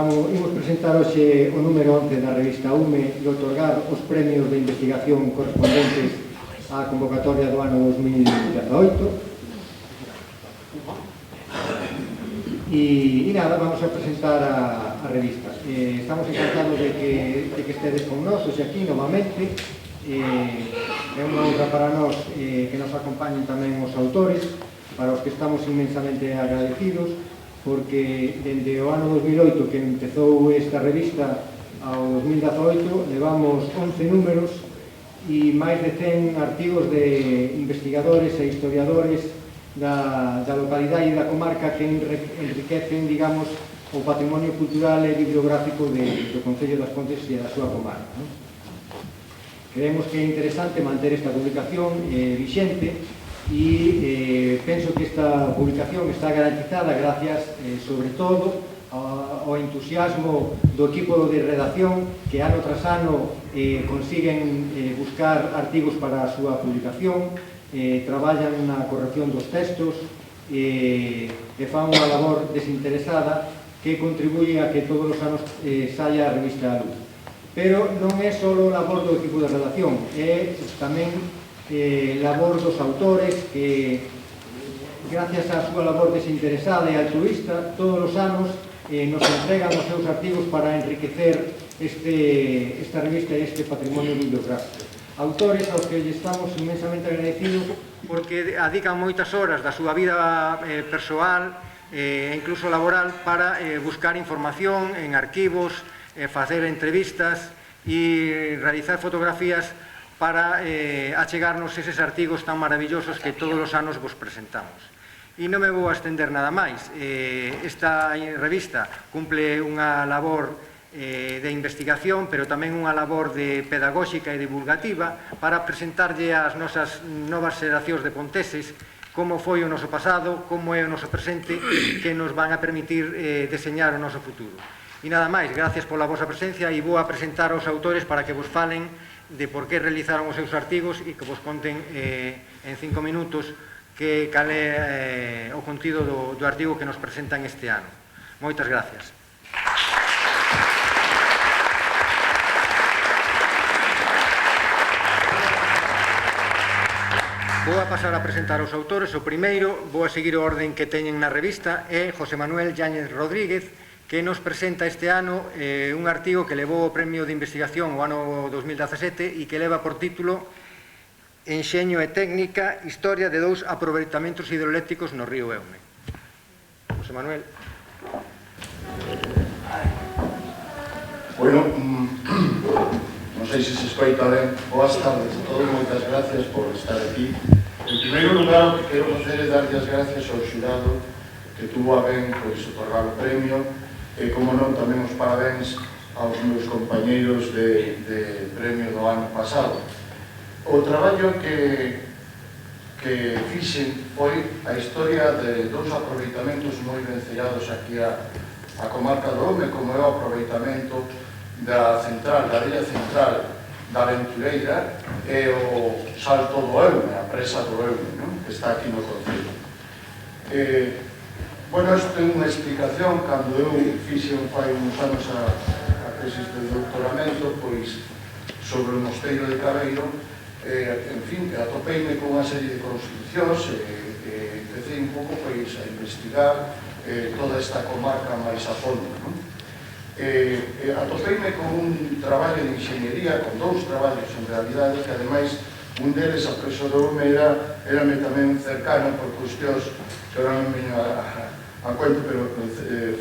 Imos presentar hoxe o número 11 da revista UME e otorgar os premios de investigación correspondentes á convocatoria do ano 2018. E nada, vamos a presentar a revista. Estamos encantados de que estedes con nós hoxe aquí novamente. É unha honra para nós que nos acompañen tamén os autores, para os que estamos inmensamente agradecidos, porque dende o ano 2008 que empezou esta revista ao 2018 levamos 11 números e máis de 100 artigos de investigadores e historiadores da localidade e da comarca que enriquecen, digamos, o patrimonio cultural e bibliográfico do Concello das Pontes e da súa comarca. Creemos que é interesante manter esta publicación vixente e penso que esta publicación está garantizada gracias, sobre todo, ao entusiasmo do equipo de redacción que ano tras ano consiguen buscar artigos para a súa publicación, traballan na corrección dos textos e fan unha labor desinteresada que contribuye a que todos os anos saia a revista a luz. Pero non é só labor do equipo de redacción, é tamén labor dos autores que, gracias á súa labor desinteresada e altruista, todos os anos nos entregan os seus artigos para enriquecer esta revista e este patrimonio bibliográfico. Autores aos que estamos inmensamente agradecidos porque adican moitas horas da súa vida persoal e incluso laboral para buscar información en arquivos, facer entrevistas e realizar fotografías para achegarnos eses artigos tan maravillosos que todos os anos vos presentamos. E non me vou a estender nada máis. Esta revista cumple unha labor de investigación, pero tamén unha labor de pedagóxica e divulgativa para presentarlle ás nosas novas xeracións de ponteses como foi o noso pasado, como é o noso presente, que nos van a permitir deseñar o noso futuro. E nada máis, gracias pola vosa presencia e vou a presentar aos autores para que vos falen de por que realizaron os seus artigos e que vos conten en 5 minutos cal é o contido do artigo que nos presentan este ano. Moitas gracias. Vou a pasar a presentar os autores. O primeiro, vou a seguir o orden que teñen na revista, é José Manuel Yáñez Rodríguez, que nos presenta este ano un artigo que levou o premio de investigación o ano 2017 e que leva por título Enxeño e técnica, historia de dous aproveitamentos hidroeléctricos no río Eume. José Manuel. Bueno, non sei se se escoita ben. Boas tardes a todos, moitas gracias por estar aquí. En primeiro lugar, o que quero facer é darlle as gracias ao xurado que tuvo a ben otorgar o premio e, como non, tamén os parabéns aos meus compañeiros de premio do ano pasado. O traballo que fixen foi a historia de dous aproveitamentos moi vencellados aquí a comarca do Eume, como é o aproveitamento da central, da illa central da Aventureira e o salto do Eume, a presa do Eume, que está aquí no concello. Bueno, isto ten unha explicación. Cando eu fixen fai uns anos a tesis de doutoramento, pois, sobre o mosteiro de Cabeiro, en fin, atopeime con unha serie de construccións e empecé un pouco, pois, a investigar toda esta comarca máis a fondo, non? Atopeime con un traballo de inxeniería, con dous traballos en realidade, que ademais un deles, a Presa do Eume, era tamén cercano por cuestións que ahora non veño a cuento, pero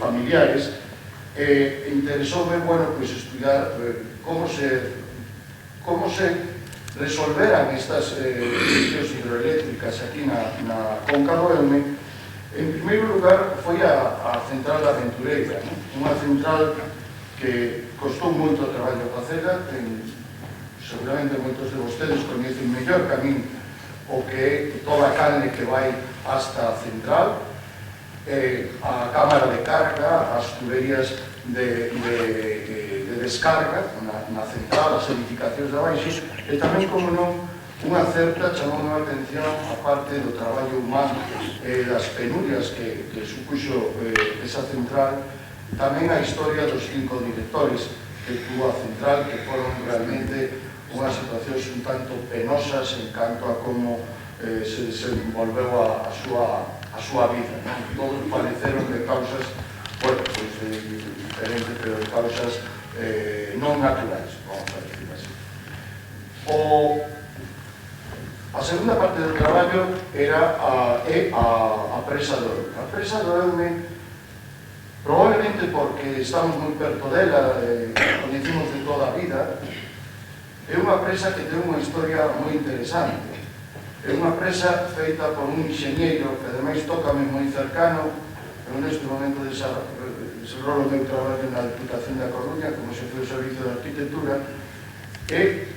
familiares. Interesoume, bueno, pois estudiar como se resolveran estas cuestións hidroeléctricas aquí na conca do Eume. En primeiro lugar, foi a central da Aventureira, unha central que costou moito traballo facela. Seguramente moitos de vostedes coñecen mellor que a min o que é toda a carne que vai hasta a central, a cámara de carga, as tuberías de descarga na central, as edificacións de abaixo, e tamén, como non, unha certa chamou a atención a parte do traballo humano e das penurias que supuxo esa central tamén a historia dos 5 directores que tuvo a central, que foron realmente unhas situacións un tanto penosas en canto a como se desenvolveu a súa vida. Todos faleceron de causas, bueno, diferentes, pero de causas non naturais, vamos a decir así. A segunda parte do traballo era a presa do Eume. A presa do Eume, probablemente porque estamos moi perto dela, coñecimos de toda a vida, é unha presa que ten unha historia moi interesante. É unha presa feita por un inxeñeiro que ademais tócame moi cercano. Eu neste momento desenrolo o meu traballo na Diputación da Coruña como xefe do Servicio de Arquitectura, e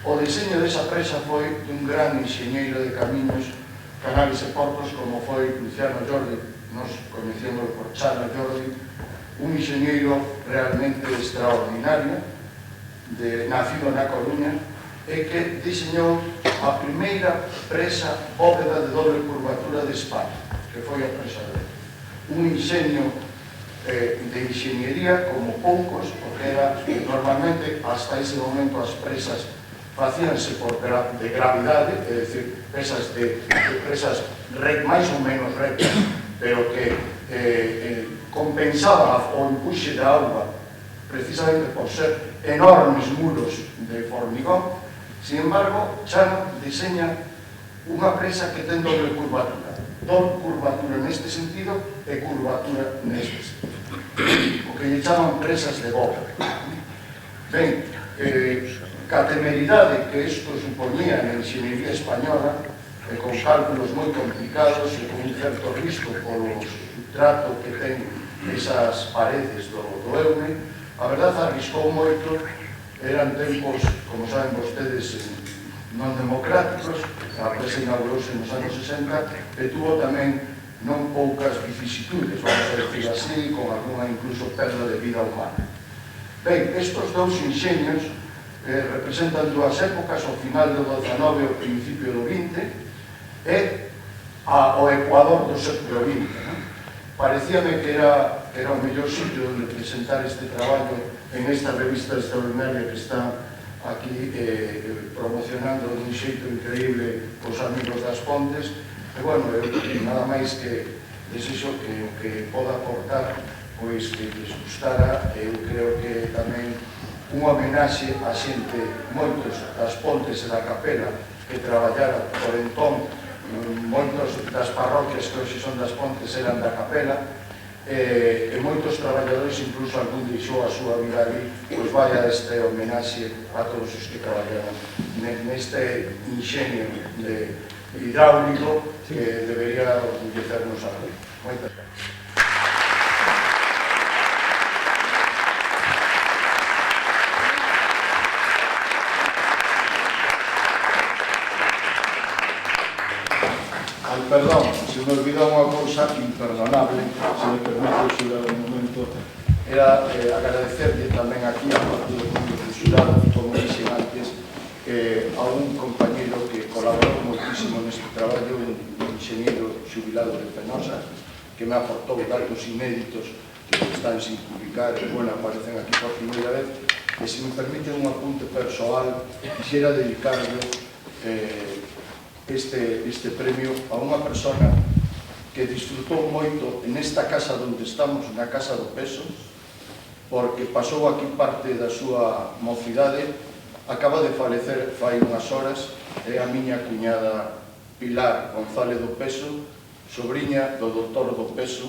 o diseño desa presa foi dun gran inxeñeiro de camiños, canales e portos como foi Luciano Jordi. Nos coñecemos por Chano Jordi, un inxeñeiro realmente extraordinario, nacido na Coruña, e que diseñou a primeira presa bóveda de doble curvatura de España, que foi a presa de un inxeño de inxeñería como poucos, porque era normalmente hasta ese momento as presas facíanse de gravidade, é dicir, presas máis ou menos rectas, pero que compensaba o empuxe da auga precisamente por ser enormes muros de formigón. Sin embargo, Chano diseña unha presa que ten doble curvatura. Doble curvatura neste sentido e curvatura neste sentido. O que lle chaman presas de boca. Ben, ca temeridade que isto supoñía na inxeniería española, e con cálculos moi complicados e con un certo risco polo trato que ten esas paredes do Eume, a verdade arriscou moito. Eran tempos, como saben vostedes, non democráticos. A presa inaugurouse nos anos 60 e tuvo tamén non poucas vicisitudes, vamos a decir así, con alguna incluso perda de vida humana. Ben, estos dous inxeños representan dúas épocas, o final do 19 e o principio do 20, e o ecuador do século 20. Parecíame que era o mellor sitio onde presentar este traballo en esta revista extraordinaria que está aquí promocionando de un xeito increíble os amigos das Pontes. E, bueno, nada máis que desexo que poda aportar, pois que les gustara. Eu creo que tamén unha homenaxe a xente, moitos das Pontes e da Capela, que traballaron por entón. Moitos das parroquias que hoxe son das Pontes eran da Capela, e moitos traballadores, incluso algún deixou a súa vida ali. Pois vaya este homenaxe a todos os que traballaron neste inxenio hidráulico que debería orgullecernos a todos. Moitas gracias. Perdón, se me olvidou unha cousa imperdonable, se me permite xurar un momento, era agradecerlle tamén aquí a parte do mundo do xurado, como dixen antes, a un compañeiro que colaborou moitísimo neste traballo, un inxeñeiro xubilado de Fenosa, que me aportou datos inéditos que están sin publicar e, bueno, aparecen aquí por primeira vez. E se me permite un apunte persoal, quixera dedicarle este premio a unha persona que disfrutou moito nesta casa onde estamos, na Casa do Peso, porque pasou aquí parte da súa mocidade. Acaba de falecer fai unhas horas, é a miña cuñada Pilar González do Peso, sobrinha do doutor do Peso,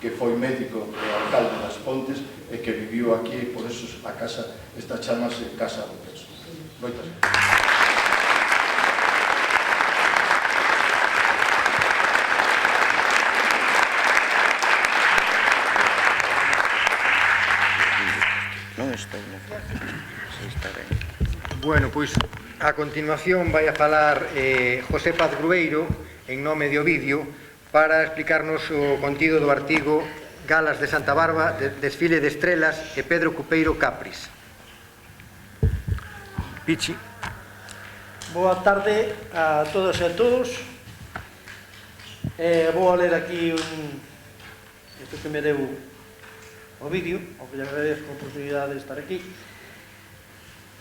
que foi médico e alcalde das Pontes e que viviu aquí, e por eso a casa esta chamase Casa do Peso. Moitas gracias. Bueno, pois a continuación vai a falar José Paz Grueiro en nome de Ovidio para explicarnos o contido do artigo Galas de Santa Barba, desfile de estrelas e Pedro Cupeiro Capris. Pichi. Boa tarde a todas e a todos. Vou a ler aquí isto que me deu o vídeo, ao que lle agradezco a oportunidade de estar aquí,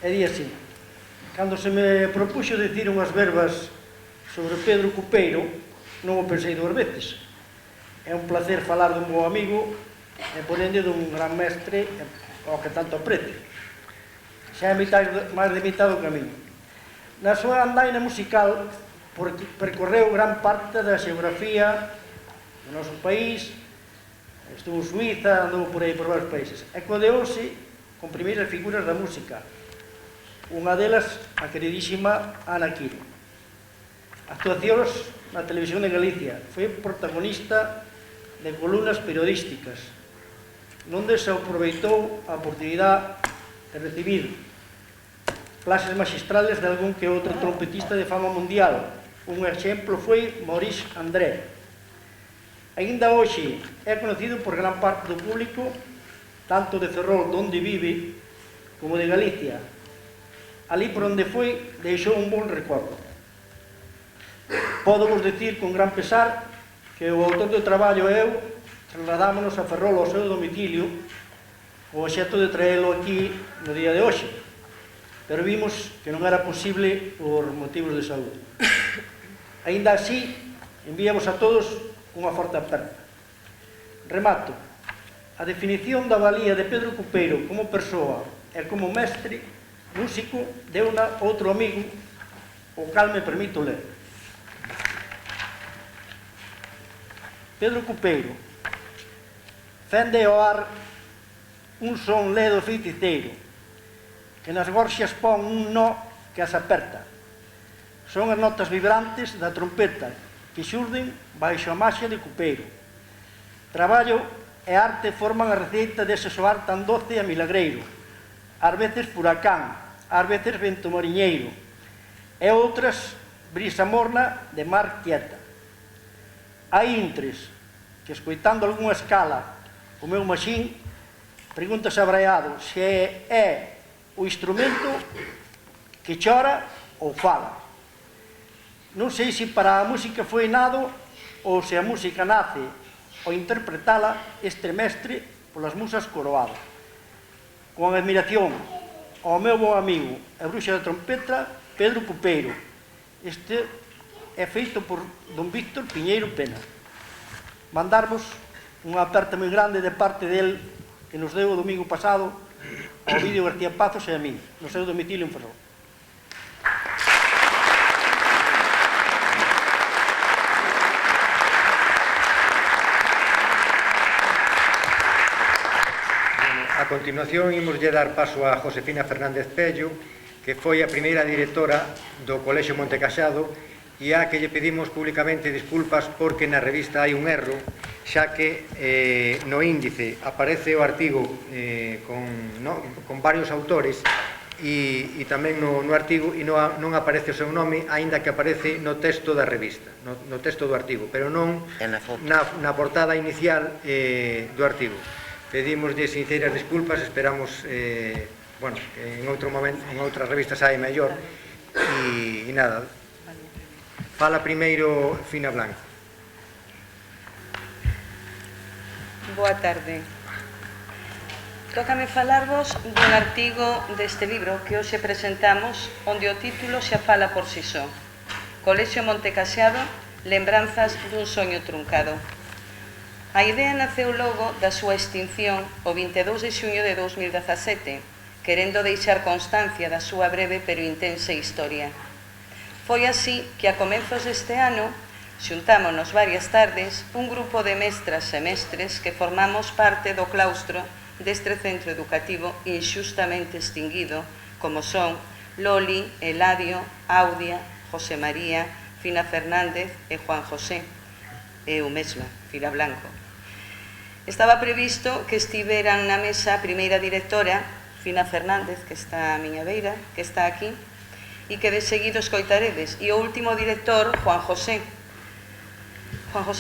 e di así: cando se me propuxo dicir unhas verbas sobre Pedro Cupeiro, non o pensei dúas veces. É un placer falar dun bo amigo e por ende dun gran mestre ao que tanto aprecio. Xa é máis de mitad do camiño. Na súa andaina musical percorreu gran parte da xeografía do noso país, estuvo en Suiza, andou por aí por vários países, e codeouse con primeiras figuras da música, unha delas a queridísima Ana Quiro. Actuacións na televisión de Galicia, foi protagonista de columnas periodísticas, onde se aproveitou a oportunidade de recibir clases magistrales de algún que outro trompetista de fama mundial. Un exemplo foi Maurice André. Aínda hoxe é conocido por gran parte do público, tanto de Ferrol, onde vive, como de Galicia. Ali por onde foi, deixou un bon recordo. Podo vos dicir con gran pesar que o autor do traballo e eu trasladámonos a Ferrol ao seu domicilio, o obxecto de traelo aquí no día de hoxe, pero vimos que non era posible por motivos de saúde. Aínda así, enviamos a todos unha forte aperta. Remato. A definición da valía de Pedro Cupeiro como persoa e como mestre, músico, deuna outro amigo, o cal me permito ler. Pedro Cupeiro fende ao ar un son ledo feiticeiro que nas gorxas pon un nó que as aperta. Son as notas vibrantes da trompeta que xurden baixo a maxia de Cupeiro. Traballo e arte forman a receita dese soar tan doce e milagreiro, ás veces furacán, ás veces vento mariñeiro, e outras brisa morna de mar quieta. Hai intres que, escoitando algunha escala o meu maxín, pregúntase abraiado se é o instrumento que chora ou fala. Non sei se para a música foi nado ou se a música nace ao interpretala este mestre polas musas coroado. Con admiración ao meu bo amigo e bruxa da trompeta, Pedro Cupeiro. Este é feito por don Víctor Piñeiro Pena. Mandarvos unha aperta moi grande de parte del que nos deu o domingo pasado ao Vídeo García Pazos e a mí, no seu domicilio en Ferrol. A continuación, imoslle dar paso a Josefina Fernández Pello, que foi a primeira directora do Colexio Montecaxado e a que lle pedimos públicamente disculpas porque na revista hai un erro, xa que no índice aparece o artigo con varios autores e tamén no artigo e non aparece o seu nome, aínda que aparece no texto da revista, no texto do artigo, pero non na portada inicial do artigo. Pedimoslle sinceras disculpas, esperamos bueno, que en outro momento, en outras revistas hai mellor e nada. Fala primeiro Fina Blanco. Boa tarde. Tócame falarvos dun artigo deste libro que hoxe presentamos, onde o título xa fala por si só. Colexio Montecaxado, lembranzas dun soño truncado. A idea naceu logo da súa extinción o 22 de xuño de 2017, querendo deixar constancia da súa breve pero intensa historia. Foi así que a comenzos deste ano xuntámonos varias tardes un grupo de mestras e mestres que formamos parte do claustro deste centro educativo inxustamente extinguido, como son Loli, Eladio, Audia, José María, Fina Fernández e Juan José, e eu mesma, Fina Blanco. Estaba previsto que estiveran na mesa a primeira directora, Fina Fernández, que está a miña beira, que está aquí, e que de seguido escoitaredes, e o último director, Juan José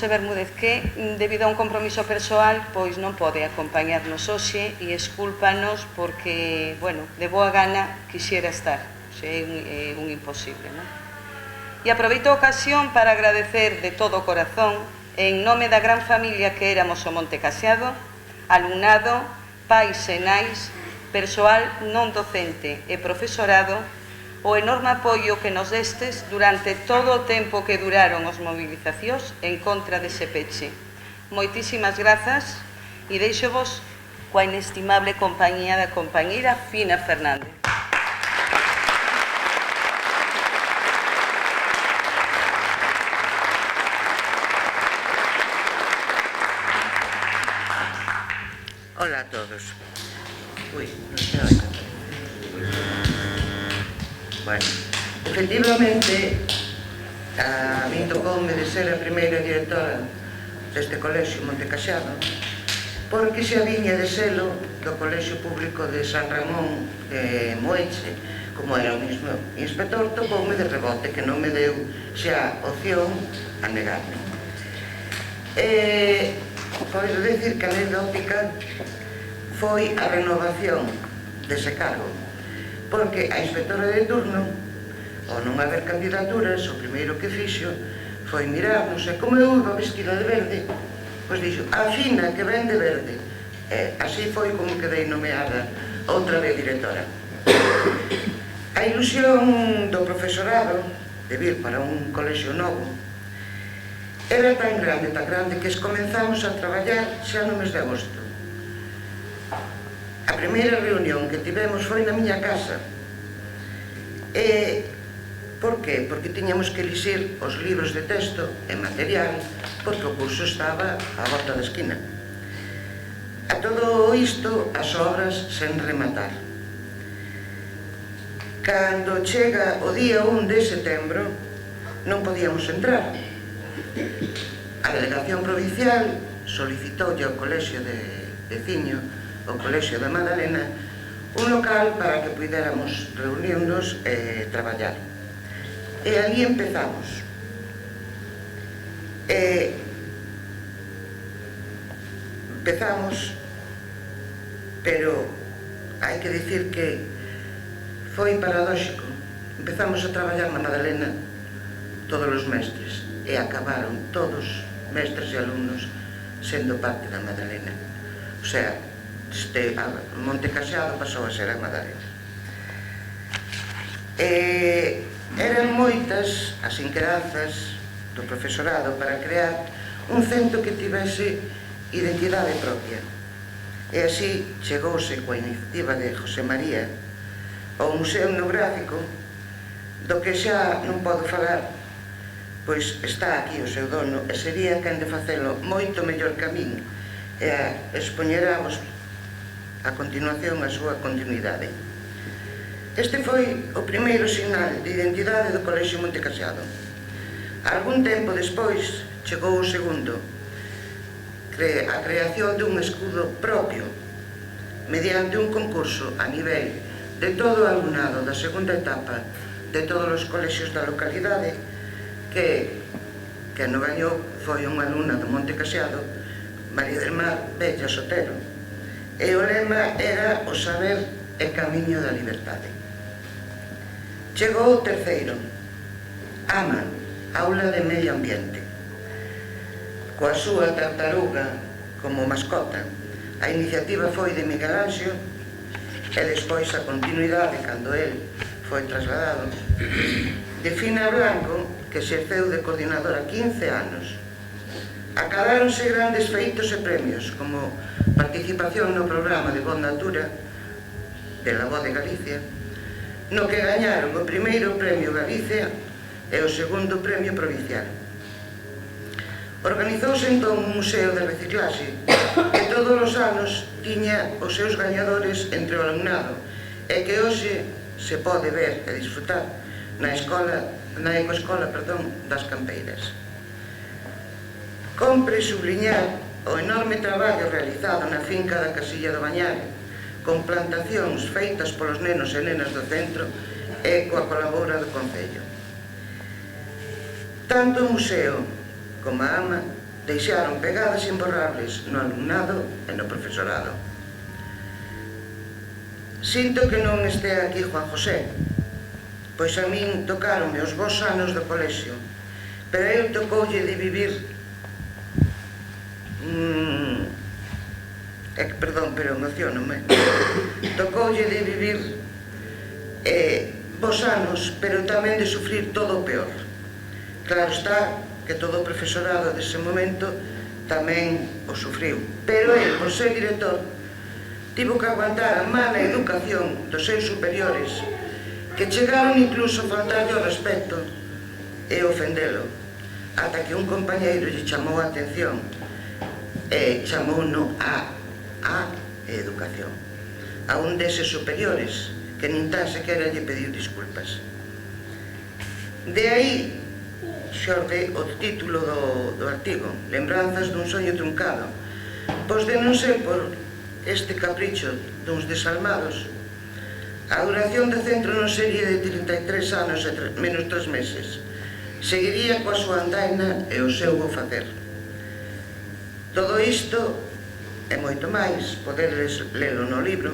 Bermúdez, que, debido a un compromiso persoal, pois non pode acompañarnos hoxe e escúlpanos porque, bueno, de boa gana quixera estar, é un imposible, non? E aproveito a ocasión para agradecer de todo o corazón, en nome da gran familia que éramos o Montecaxado, alumnado, pais e nais, persoal non docente e profesorado, o enorme apoio que nos destes durante todo o tempo que duraron as movilizacións en contra dese peche. Moitísimas grazas e deixo-vos coa inestimable compañía da compañeira Fina Fernández. Hola a todos. Uy, no se oye. Bueno, efectivamente, a mí tocoume de ser a primeira directora deste colexio Montecaxado, porque xa viña de selo do Colexio Público de San Ramón de Moeche, como era o mismo inspector, tocoume de rebote, que non me deu xa opción a negarme. Podo decir que a anecdótica foi a renovación dese cargo, porque a inspectora de turno, ao non haber candidaturas, o primeiro que fixo foi mirarnos, e como eu iba vestida de verde, pois dixo, a Fina que ven de verde. E así foi como quedei nomeada outra vez directora. A ilusión do profesorado de vir para un colexio novo era tan grande que comenzamos a traballar xa no mes de agosto. A primeira reunión que tivemos foi na miña casa. E por qué? Porque tiñamos que elixir os libros de texto e material, porque o curso estaba á volta da esquina. A todo isto, as obras sen rematar. Cando chega o día 1 de setembro, non podíamos entrar. A delegación provincial solicitoulle ao colexio de veciño, ao colexio de Madalena, un local para que puidéramos reunirnos e traballar. E ali empezamos. Empezamos, pero hai que dicir que foi paradóxico. Empezamos a traballar na Madalena todos os mestres e acabaron todos, mestres e alumnos, sendo parte da Madalena. O sea, Montecaxado pasou a ser a Madalena. Eran moitas as inquedanzas do profesorado para crear un centro que tivese identidade propia. E así chegouse coa iniciativa de José María ao Museo Etnográfico, do que xa non podo falar, pois está aquí o seu dono e sería quen de facelo moito mellor que a min e expoñeramos a continuación a súa continuidade. Este foi o primeiro sinal de identidade do Colexio Montecaxado. Algún tempo despois chegou o segundo, a creación dun escudo propio mediante un concurso a nivel de todo o alumnado da segunda etapa de todos os colexios da localidade, que no gañou foi unha alumna do Montecaxado, María del Mar Bella Sotero, e o lema era o saber e camiño da liberdade. Chegou o terceiro, AMA, Aula de Medio Ambiente, coa súa tartaruga como mascota. A iniciativa foi de Miguel Anxo e despois a continuidade, cando el foi trasladado, de Fina Blanco, que exerceu de coordinadora 15 anos. Acadáronse grandes feitos e premios, como participación no programa de Voz Natura de La Voz de Galicia, no que gañaron o primeiro premio Galicia e o segundo premio provincial. Organizouse entón un museo de reciclaxe que todos os anos tiña os seus gañadores entre o alumnado e que hoxe se pode ver e disfrutar na ecoescola das Campeiras. Compre subliñar o enorme traballo realizado na finca da Casilla do Bañar, con plantacións feitas polos nenos e nenas do centro e coa colabora do Concello. Tanto o museo como a AMA deixaron pegadas imborrables no alumnado e no profesorado. Sinto que non este aquí Juan José, pois a min tocaronme os bons anos do colexio, pero a el tocoulle de vivir perdón, pero emocionome, tocoulle de vivir bos anos, pero tamén de sufrir todo o peor. Claro está que todo o profesorado dese momento tamén o sufriu, pero el, por ser director, tivo que aguantar a mala educación dos seus superiores, que chegaron incluso a faltarlle o respeto e ofendelo, ata que un compañeiro lle chamou a atención e chamouno a educación, a un deses superiores que nin tan sequera lle pediu disculpas. De aí xorde o título do artigo, Lembranzas dun soño truncado, pois de non ser por este capricho duns desalmados, a duración do centro non sería de 33 anos e menos 3 meses, seguiría coa súa andaina e o seu bo facer. Todo isto e moito máis, podedes lelo no libro,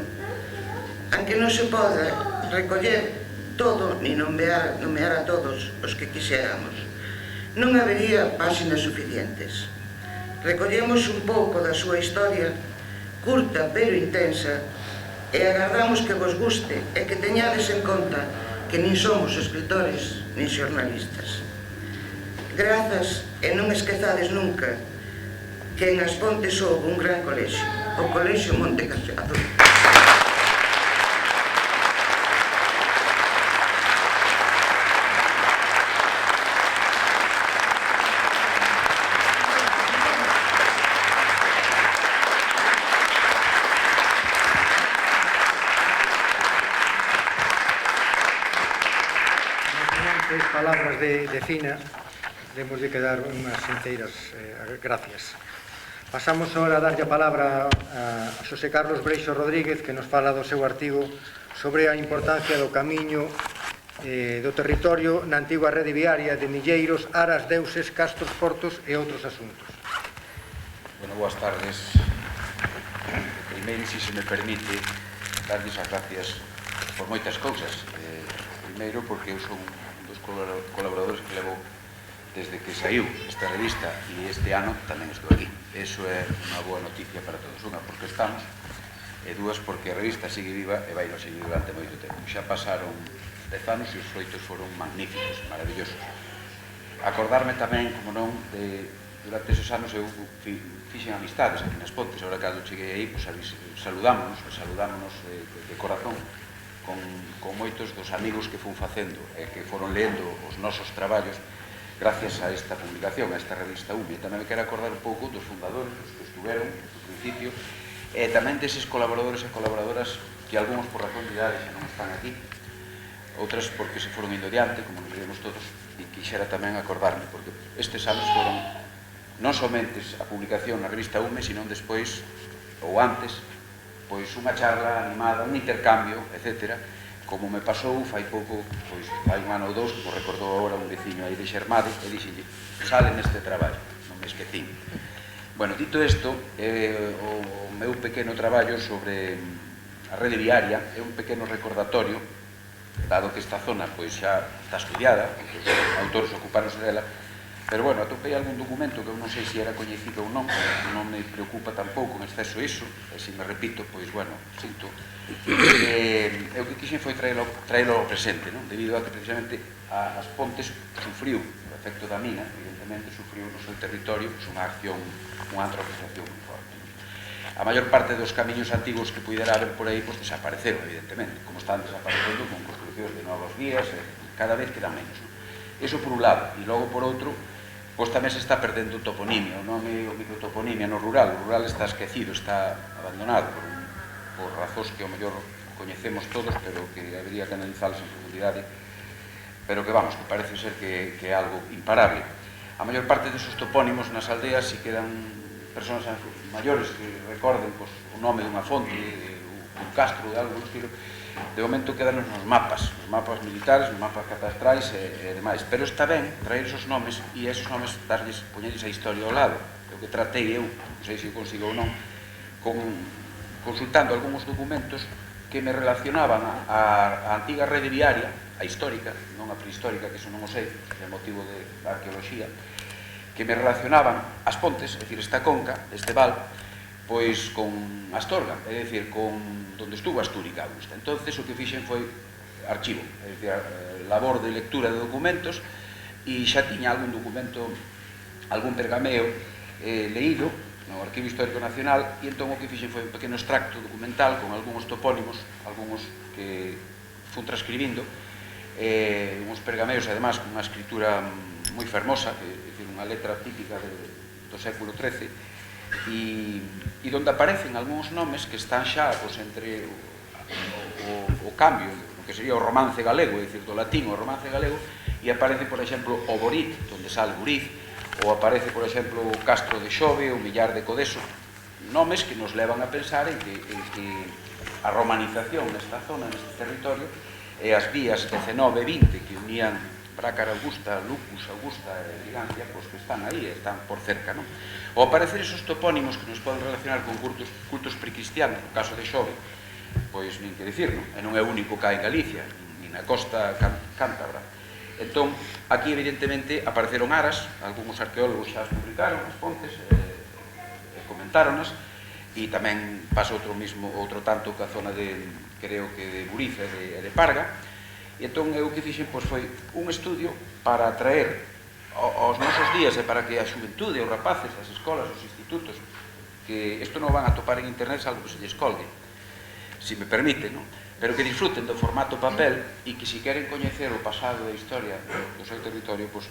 aunque non se poda recoller todo ni nomear a todos os que quixéramos. Non habería páxinas suficientes. Recollemos un pouco da súa historia, curta pero intensa, e agardamos que vos guste e que teñades en conta que nin somos escritores nin xornalistas. Grazas e non esquezades nunca que en As Pontes houve un gran colexio, o Colexio Monte Cachado. Palabras de Fina, demos de quedar unhas sinceiras gracias. Pasamos agora a darlle a palabra a Xosé Carlos Breixo Rodríguez, que nos fala do seu artigo sobre a importancia do camiño do territorio na antigua rede viaria de Milleiros, Aras, Deuses, Castros, Portos e outros asuntos. Bueno, boas tardes. Primeiro, se me permite, darlles as gracias por moitas cousas. Primeiro, porque eu son colaboradores que levo desde que saiu esta revista e este ano tamén estou aquí. Eso é unha boa noticia para todos. Unha, porque estamos, e dúas, porque a revista sigue viva e vai nos seguir durante moito tempo. Xa pasaron 10 anos e os froitos foron magníficos, maravillosos. Acordarme tamén, como non, durante esos anos eu fixen amistades aquí nas Pontes. Agora, cando cheguei aí, saludámonos de corazón con moitos dos amigos que fun facendo e que foron leendo os nosos traballos gracias a esta publicación, a esta revista UME. Tamén me quero acordar un pouco dos fundadores, os que estuveron no principio, e tamén deses colaboradores e colaboradoras que algúns por razón de idade xa non están aquí, outras porque se foron indo diante, como nos diremos todos, e quixera tamén acordarme, porque estes anos foron non somente a publicación na revista UME, sino despois, ou antes, pois unha charla animada, un intercambio, etc. Como me pasou fai pouco, pois fai un ano ou dous, como recordou agora un veciño aí de Xermade, e dixenlle, sale neste traballo, non me esquecín. Bueno, dito isto, o meu pequeno traballo sobre a rede viaria é un pequeno recordatorio, dado que esta zona pois xa está estudiada, os autores ocuparonse dela, pero bueno, atopei algún documento que eu non sei se era coñecido ou non me preocupa tampouco en exceso iso, e se me repito, pois bueno, sinto. Eu que quixen foi traelo ao presente, non? Debido a que precisamente As Pontes sufriu o efecto da mina, evidentemente sufriu no seu territorio unha acción, unha antropización moi forte. A maior parte dos camiños antigos que pudera haber por aí, pois desapareceron, evidentemente, como están desaparecendo con construccións de novas vías, cada vez quedan menos. Eso por un lado, e logo por outro, pois tamén se está perdendo o toponimio, non é o microtoponimia no rural. O rural está esquecido, está abandonado por razóns que ao mellor coñecemos todos, pero que habería que analizalos en profundidade, pero que vamos, que parece ser que é algo imparable. A maior parte desos topónimos nas aldeas si quedan persoas maiores que recorden o nome dunha fonte, un castro, de algo do estilo. De momento quedan nos mapas militares, nos mapas catastrais e demais, pero está ben traer esos nomes e esos nomes poñerles a historia ao lado. O que tratei eu, non sei se consigo ou non, consultando algúns documentos que me relacionaban a antiga rede viaria, a histórica, non a prehistórica, que iso non o sei, é motivo de arqueoloxía, que me relacionaban As Pontes, é dicir, esta conca, este val, pois con Astorga, é dicir, con donde estuvo Astúrica Augusta. Entonces o que fixen foi archivo, é dicir, labor de lectura de documentos, e xa tiña algún documento, algún pergameo leído no Arquivo Histórico Nacional, e entón o que fixen foi un pequeno extracto documental con algúns topónimos, algúns que fun transcribindo, uns pergameos, además, con unha escritura moi fermosa, é dicir, unha letra típica do século XIII, e onde aparecen algúns nomes que están xa entre o cambio, o que sería o romance galego, é dicir, do latín ao romance galego, e aparece, por exemplo, o Borit, onde sale Buriz, ou aparece, por exemplo, o Castro de Xove, o Millar de Codeso, nomes que nos levan a pensar en que a romanización nesta zona, neste territorio, e as vías 19 e 20 que unían Brácara Augusta, Lucus Augusta e Brigancia, pois que están aí, están por cerca, non? Ou aparecer esos topónimos que nos poden relacionar con cultos precristianos, no caso de Xove, pois nin que dicir, non? E non é o único que hai en Galicia, nin na costa cántabra. Entón, aquí evidentemente apareceron aras, algúns arqueólogos xa as publicaron, as fontes, e comentáronas, e tamén pasa outro tanto que a zona de, creo que de Buriza e de Parga, e entón eu que fixen foi un estudio para traer aos nosos días e para que a xuventude, os rapaces, as escolas, os institutos, que isto non van a topar en internet salvo que se lles colgue, se me permite, non? Pero que disfruten do formato papel e que se queren coñecer o pasado e a historia do seu territorio, pois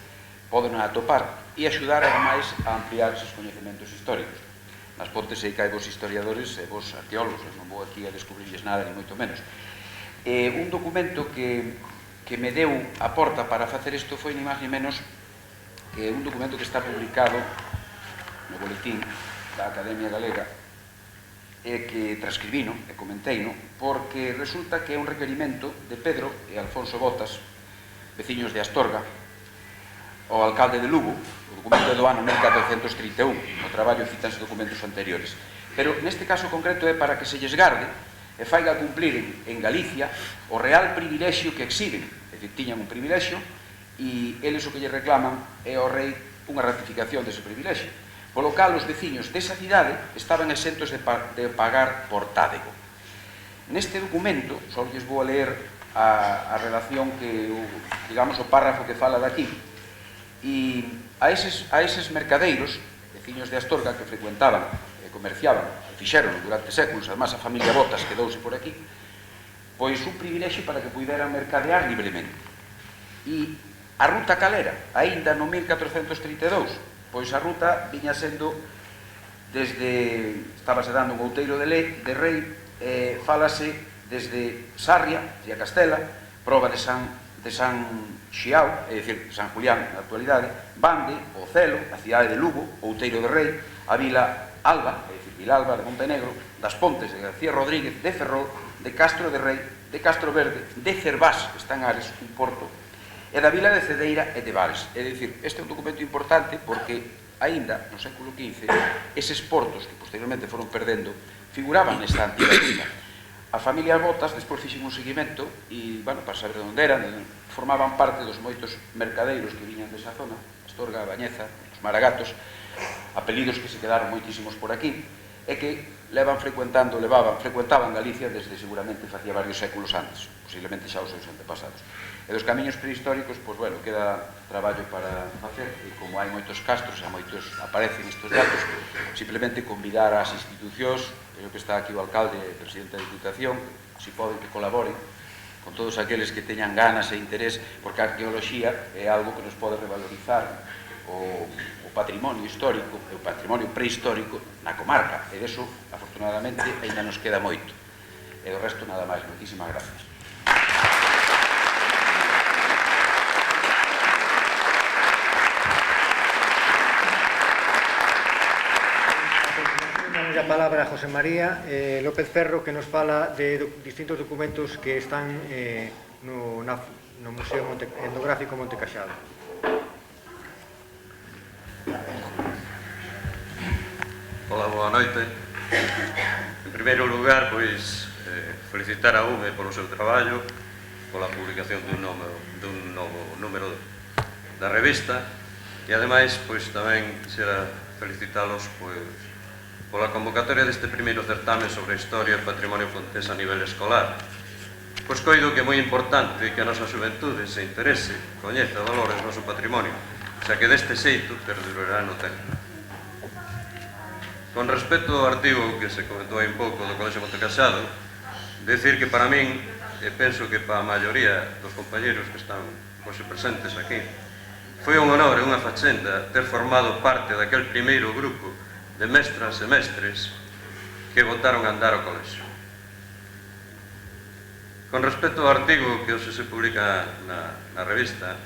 poden atopar e axudar ademais a ampliar esos coñecementos históricos. Nas pontes sei que hai vos historiadores e vos arqueólogos, non vou aquí a descubrirles nada, ni moito menos. Un documento que me deu a porta para facer isto foi ni máis ni menos que un documento que está publicado no boletín da Academia Galega, que transcribino e comenteino, porque resulta que é un requerimento de Pedro e Alfonso Botas, veciños de Astorga, o alcalde de Lugo, o documento do ano 1431, no traballo citanse documentos anteriores. Pero neste caso concreto é para que se lles garde e faiga cumplir en Galicia o real privilexio que exhiben, é dicir, tiñan un privilexio, e eles o que lle reclaman é ao rei unha ratificación dese privilexio, polo cal os veciños desa cidade estaban exentos de pagar portádego. Neste documento, só lles vou a ler a relación que, digamos, o párrafo que fala daqui, e a eses mercadeiros, veciños de Astorga, que frecuentaban e comerciaban, fixeron durante séculos, además a familia Botas quedouse por aquí, pois un privilexio para que puderan mercadear libremente. E a ruta calera, aínda no 1432, pois a ruta viña sendo desde, estábase dando un outeiro de Rei, fálase desde Sarria, e a Castela, proba de San Xiao, é dicir, San Julián na actualidade, Bande, o Celo, a cidade de Lugo, o outeiro de Rei, a Vila Alba, é dicir, Vila Alba de Montenegro, das Pontes de García Rodríguez, de Ferrol, de Castro de Rei, de Castro Verde, de Cervás, que está en Ares, un porto, e da vila de Cedeira e de Vares. É dicir, este é un documento importante porque aínda no século XV eses portos que posteriormente foron perdendo figuraban nesta antiga vila. A familia Botas despois fixen un seguimento e, bueno, para saber onde eran, formaban parte dos moitos mercadeiros que viñan desa zona, Astorga, Bañeza, os Maragatos, apelidos que se quedaron moitísimos por aquí, e que frecuentaban Galicia desde seguramente facía varios séculos antes, posiblemente xa os seus antepasados. E dos camiños prehistóricos, pois, bueno, queda traballo para facer, e como hai moitos castros, e moitos aparecen estes datos, simplemente convidar ás institucións, creo que está aquí o alcalde e presidente da Diputación, se poden que colaboren con todos aqueles que teñan ganas e interés, porque a arqueoloxía é algo que nos pode revalorizar o patrimonio histórico e o patrimonio prehistórico na comarca, e deso, afortunadamente, ainda nos queda moito. E do resto, nada máis. Moitísimas gracias. A palabra a José María López Ferro, que nos fala de distintos documentos que están no Museo Etnográfico Monte Caxado. Hola, boa noite. En primeiro lugar, pois, felicitar a UME polo seu traballo, pola publicación dun novo número da revista, e ademais, pois, tamén quixera felicitalos, pois, pola convocatoria deste primeiro certame sobre a historia e patrimonio fontés a nivel escolar, pois coido que é moi importante que a nosa xuventude se interese, coñeza e valore o noso patrimonio, xa que deste xeito perdurará no tempo. Con respecto ao artigo que se comentou hai un pouco do Colexio Montecasado, decir que para min, e penso que para a maioría dos compañeros que están hoxe presentes aquí, foi un honor e unha fachenda ter formado parte daquel primeiro grupo de mestras e mestres que botaron a andar o colexio. Con respecto ao artigo que hoxe se publica na revista,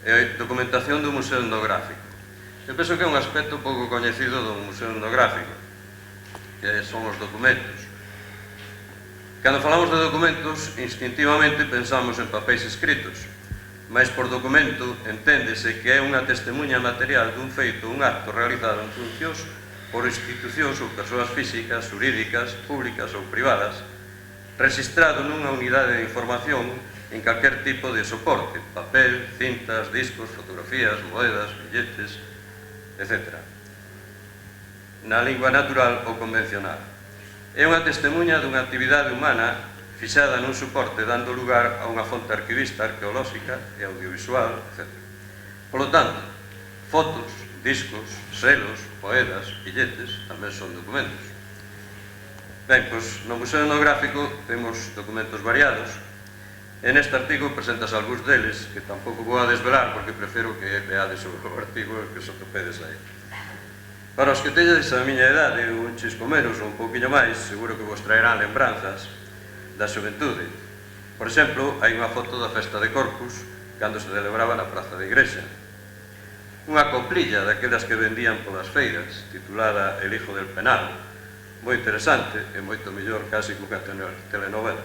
é a documentación do Museo Etnográfico. Eu penso que é un aspecto pouco coñecido do Museo Etnográfico, que son os documentos. Cando falamos de documentos, instintivamente pensamos en papéis escritos, mas por documento enténdese que é unha testemunha material dun feito, un acto realizado en funcións por institucións ou persoas físicas, jurídicas, públicas ou privadas, registrado nunha unidade de información en calquer tipo de soporte, papel, cintas, discos, fotografías, moedas, billetes, etc. Na lingua natural ou convencional. É unha testemunha dunha actividade humana fixada nun suporte dando lugar a unha fonte arquivista, arqueolóxica e audiovisual, etc. Polo tanto, fotos, discos, selos, moedas, billetes, tamén son documentos. Ben, pois, no Museo Etnográfico temos documentos variados, e neste artigo presentas algúns deles, que tampouco vou a desvelar, porque prefiro que leades o artigo e que os atopedes aí. Para os que teñades a miña idade, un chisco menos ou un pouquinho máis, seguro que vos traerán lembranzas da xuventude. Por exemplo, hai unha foto da festa de Corpus, cando se celebraba na praza da igrexa. Unha coplilla daquelas que vendían polas feiras, titulada El hijo del penal, moi interesante e moito mellor casi que unha telenovela.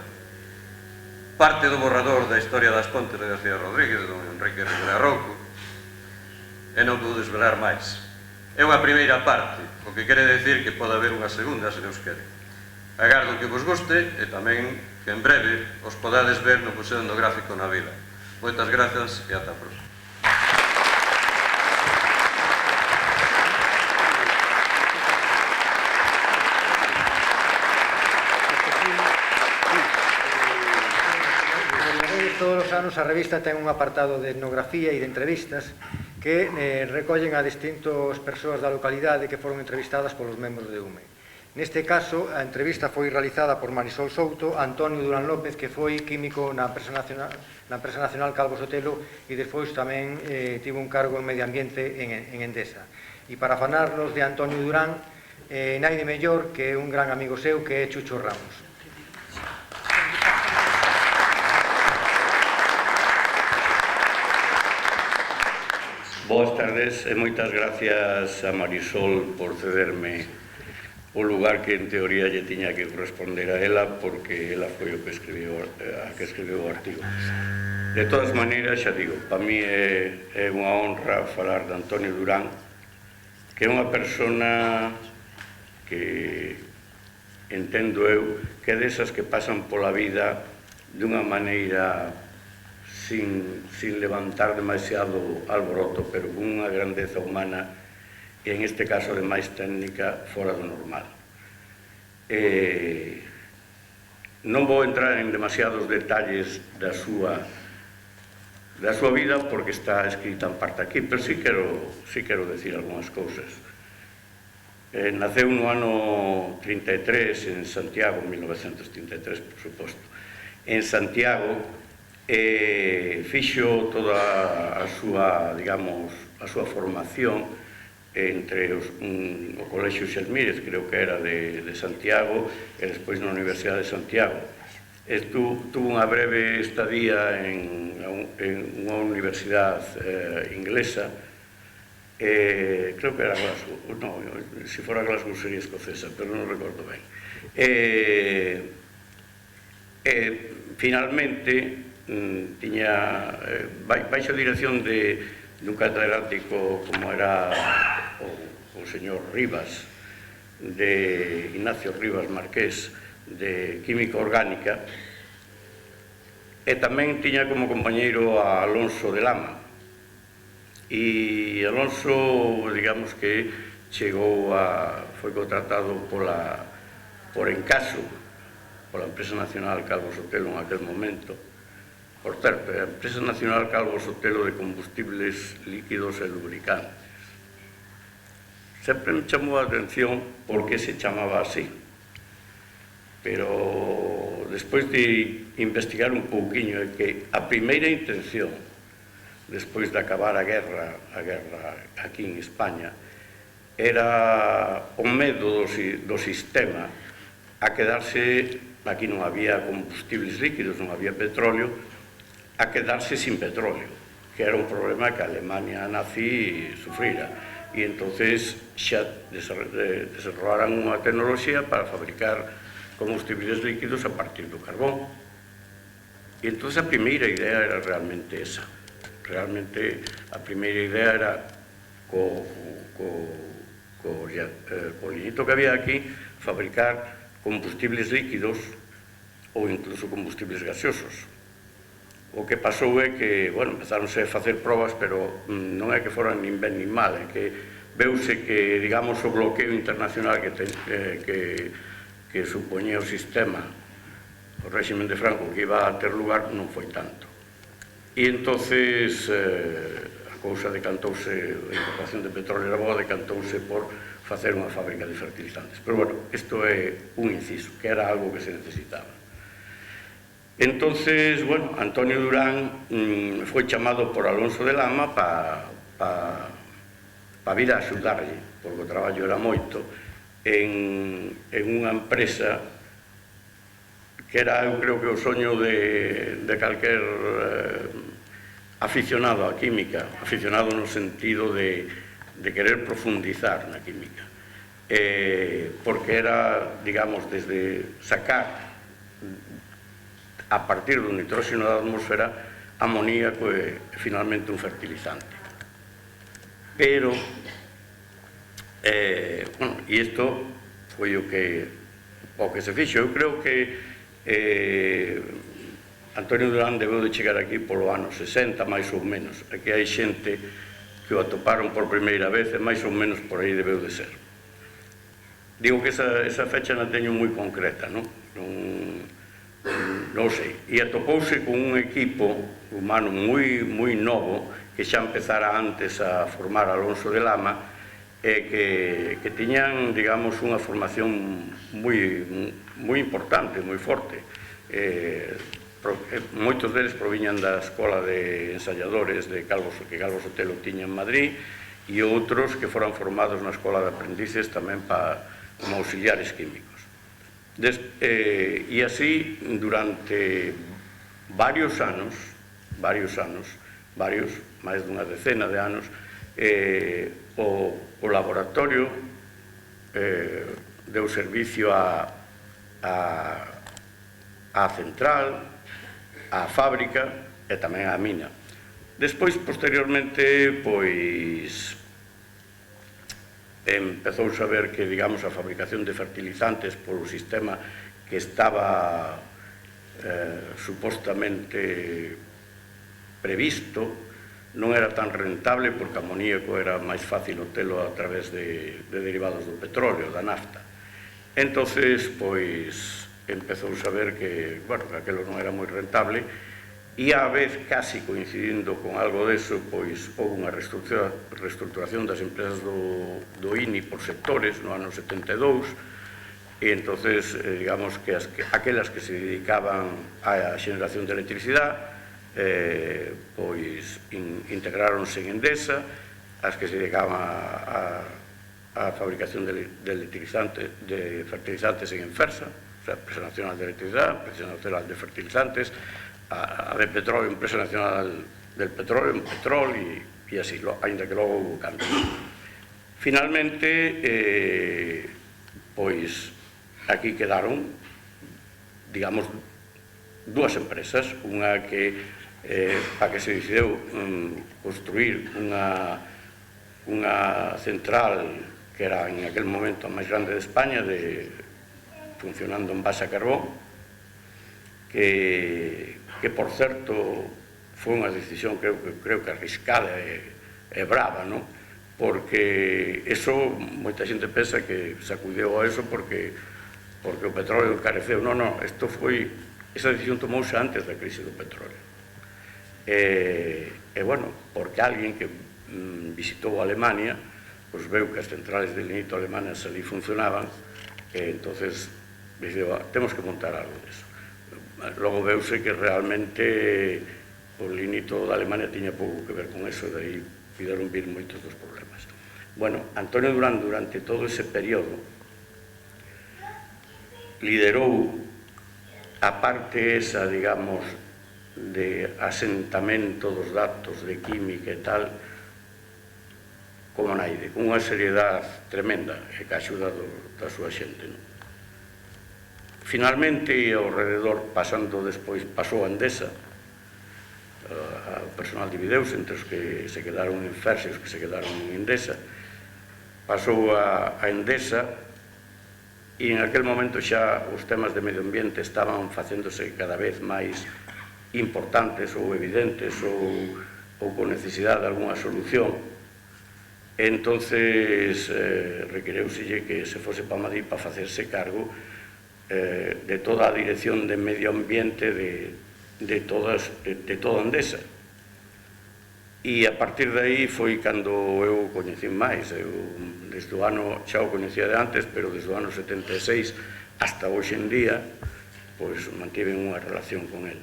Parte do borrador da historia das Pontes de García Rodríguez, don Enrique Rivera Rouco, e non vou desvelar máis. É unha primeira parte, o que quere decir que pode haber unha segunda, se Deus quere. Agardo que vos guste e tamén que en breve os podades ver no Museo Etnográfico na Vila. Moitas grazas e ata a próxima. Todos os anos a revista ten un apartado de etnografía e de entrevistas que recollen a distintas persoas da localidade que foron entrevistadas polos membros de UME. Neste caso, a entrevista foi realizada por Marisol Souto a Antonio Durán López, que foi químico na empresa nacional Calvo Sotelo e despois tamén tivo un cargo en medio ambiente en Endesa. E para falarnos de Antonio Durán, naide mellor que un gran amigo seu que é Chucho Ramos. Boas tardes e moitas gracias a Marisol por cederme o lugar que en teoría lle tiña que corresponder a ela, porque ela foi a que escribiu o artigo. De todas maneiras, xa digo, para mí é unha honra falar de Antonio Durán, que é unha persona que entendo eu que é desas que pasan pola vida dunha maneira sin levantar demasiado alboroto, pero con unha grandeza humana e en este caso de máis técnica fora do normal. Non vou entrar en demasiados detalles da súa vida porque está escrita en parte aquí, pero sí quero decir algunhas cousas. Naceu no ano 33 en Santiago, 1933, por suposto. En Santiago fixo toda a súa, digamos, a súa formación entre o Colexio Xelmírez, creo que era de Santiago, e despois na Universidade de Santiago. Tuvo unha breve estadía en unha universidade inglesa, creo que era Glasgow, non, se fora Glasgow sería escocesa, pero non recordo ben. Finalmente, tiña baixo dirección dun catedrático como era o señor Rivas, de Ignacio Rivas Marqués, de Química Orgánica, e tamén tiña como compañeiro a Alonso de Lama. E Alonso, digamos que foi contratado por Encaso, pola Empresa Nacional Calvo Sotelo en aquel momento. Por certo, a Empresa Nacional Calvo Sotelo de Combustibles Líquidos e Lubricantes. Sempre me chamou a atención por que se chamaba así, pero despois de investigar un pouquiño é que a primeira intención despois de acabar a guerra aquí en España era o medo do sistema a quedarse, aquí non había combustibles líquidos, non había petróleo, a quedarse sin petróleo, que era un problema que a Alemania nazi sufrira. E entonces xa desarrollaran unha tecnoloxía para fabricar combustibles líquidos a partir do carbón. E entón a primeira idea era realmente esa. Realmente a primeira idea era co liñito que había aquí fabricar combustibles líquidos ou incluso combustibles gaseosos. O que pasou é que, bueno, empezáronse a facer probas, pero non é que foran nin ben nin mal, é que veuse que, digamos, o bloqueo internacional que supoñía o sistema, o réximen de Franco que iba a ter lugar, non foi tanto. E entonces a cousa decantouse, a importación de petróleo era boa, decantouse por facer unha fábrica de fertilizantes. Pero, bueno, isto é un inciso, que era algo que se necesitaba. Entonces, bueno, Antonio Durán foi chamado por Alonso de Lama para vir a axudarlle, porque o traballo era moito, en unha empresa que era, eu creo que o soño de calquer aficionado á química, aficionado no sentido de querer profundizar na química, porque era, digamos, desde sacar a partir do nitróxeno da atmosfera amoníaco e finalmente un fertilizante. Pero, bueno, e isto foi o que se fixo. Eu creo que Antonio Durán debeu de chegar aquí polo ano 60, máis ou menos. Aquí hai xente que o atoparon por primeira vez e máis ou menos por aí debeu de ser. Digo que esa fecha non teño moi concreta, non sei. E atopouse con un equipo humano moi novo que xa empezara antes a formar Alonso de Lama e que tiñan, digamos, unha formación moi importante, moi forte. Moitos deles proviñan da escola de ensayadores que Calvo Sotelo tiña en Madrid e outros que foran formados na escola de aprendices tamén como auxiliares químicos. E así, durante varios anos, máis dunha decena de anos, o laboratorio deu servicio á central, á fábrica e tamén á mina. Despois, posteriormente, pois empezou a ver que, digamos, a fabricación de fertilizantes polo sistema que estaba supostamente previsto non era tan rentable, porque o amoníaco era máis fácil obtelo a través de derivados do petróleo, da nafta. Entonces, pois, empezou a ver que, bueno, que aquilo non era moi rentable, e á vez, casi coincidindo con algo deso, pois houve unha reestructuración das empresas do INI por sectores no ano 72, e entonces, digamos que aquelas que se dedicaban á xeneración de electricidade, pois integráronse en Endesa, as que se dedicaban á fabricación de fertilizantes en Enfersa, o sea, Empresa Nacional de Electricidade, Empresa Nacional de Fertilizantes, a de Petróleo, Empresa Nacional del Petróleo, en Petrol, e así, ainda que logo houve cambios. Finalmente, pois, aquí quedaron, digamos, dúas empresas, unha que, para que se decidiu construir unha central que era en aquel momento a máis grande de España, funcionando en base a carbón, que por certo foi unha decisión creo que arriscada e brava, non? porque eso, moita xente pensa que sacudeu a eso porque o petróleo encareceu. Non, esa decisión tomouse antes da crise do petróleo. Bueno, porque alguén que visitou Alemania, pois veu que as centrales de lignito alemanas ali funcionaban, e entonces dixeu, temos que montar algo disso. Logo veuse que realmente o lignito da Alemania tiña pouco que ver con eso, e daí pideron vir moitos dos problemas. Bueno, Antonio Durán, durante todo ese período, liderou a parte esa, digamos, de asentamento dos datos de química e tal, como naide, unha seriedade tremenda e que axuda da súa xente. Finalmente, ao rededor, pasou a Endesa, o personal divideuse entre os que se quedaron en Ferse e os que se quedaron en Endesa, pasou a Endesa, e en aquel momento xa os temas de medio ambiente estaban facéndose cada vez máis importantes ou evidentes ou con necesidade de algunha solución. Entonces requireuselle que se fose para Madrid para facerse cargo de toda a dirección de medio ambiente de toda Endesa. E a partir de aí foi cando eu coñecín máis. Eu desde o ano, xa o coñecía de antes, pero desde o ano 76 hasta hoxe en día, pois mantiven unha relación con el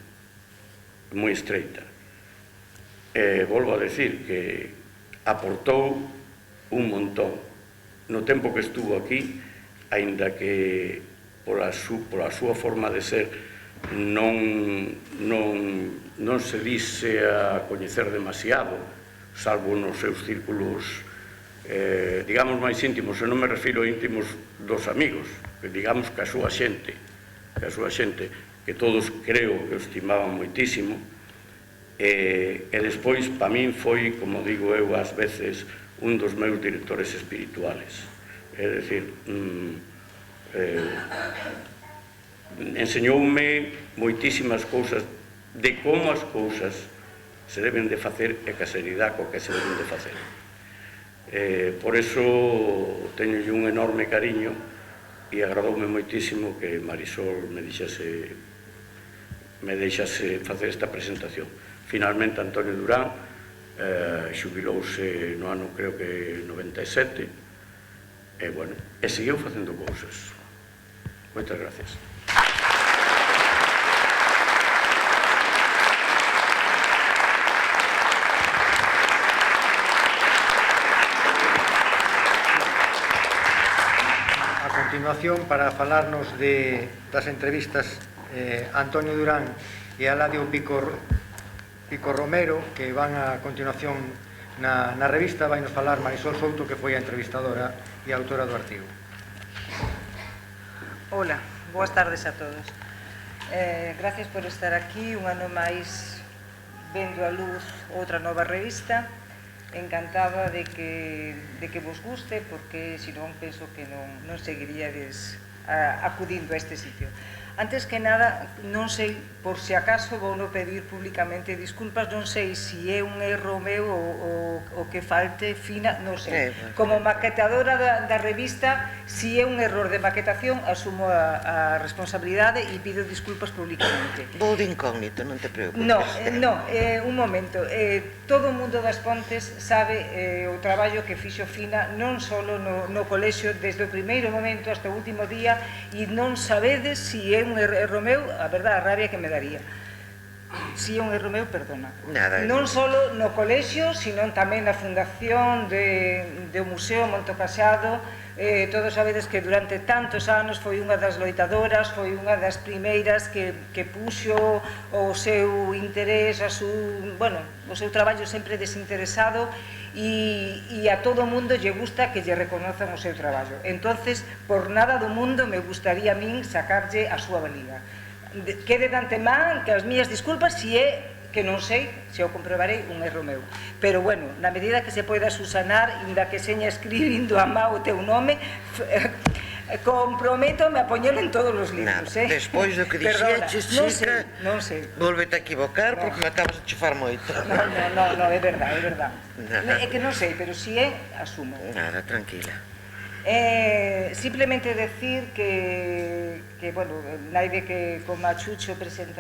moi estreita. Volvo a decir que aportou un montón no tempo que estuvo aquí, aínda que pola súa forma de ser non se dise a coñecer demasiado, salvo nos seus círculos, digamos, máis íntimos. Eu non me refiro a íntimos dos amigos, digamos que a súa xente, que todos creo que o estimaban moitísimo, e despois, para min, foi, como digo eu ás veces, un dos meus directores espirituales. É dicir, enseñoume moitísimas cousas de como as cousas se deben de facer e que a seriedade co que se deben de facer. Por eso teño un enorme cariño e agradoume moitísimo que Marisol me deixase facer esta presentación. Finalmente, Antonio Durán xubilouse no ano, creo que 97, e seguiu facendo cousas. Moitas gracias. A continuación, para falarnos das entrevistas a Antonio Durán e a Ladio Pico Romero, que van a continuación na revista, vai nos falar Marisol Souto, que foi a entrevistadora e a autora do artigo. Hola, boas tardes a todos. Gracias por estar aquí, un ano máis vendo a luz outra nova revista. Encantada de que vos guste, porque senón penso que non seguiríades acudindo a este sitio. Antes que nada, non sei, por se acaso vou no pedir públicamente disculpas, non sei se é un erro meu o que falte fina, non sei. Como maquetadora da revista, se é un error de maquetación, asumo a responsabilidade e pido disculpas públicamente. Vou de incógnito, non te preocupes. Non, un momento. Todo o mundo das Pontes sabe o traballo que fixo Fina, non só no colexio desde o primeiro momento hasta o último día, e non sabedes se é un erro meu, a verdade, a rabia que me daría. Si é un erro meu, perdona. Non só no colexio, sino tamén na fundación do Museo Monte Casado. Todos sabedes que durante tantos anos foi unha das loitadoras, foi unha das primeiras que puxo o seu interés, o seu traballo sempre desinteresado, e a todo o mundo lle gusta que lle reconozan o seu traballo. Entonces, por nada do mundo me gustaría a min sacarlle a súa valía. Quede de antemán que as mías disculpas se é que non sei, se o comprobarei, un erro meu. Pero, bueno, na medida que se poida susanar, inda que seña escribindo a má o teu nome, Comprométome a poñelo en todos os libros, Despois do que dixeches, chica, non sei. volvete a equivocar porque me acabas de chufar moito. No, é verdade, é verdade. É que non sei, pero si é, asumo. Nada, tranquila. Simplemente decir que bueno, naide que como a Chucho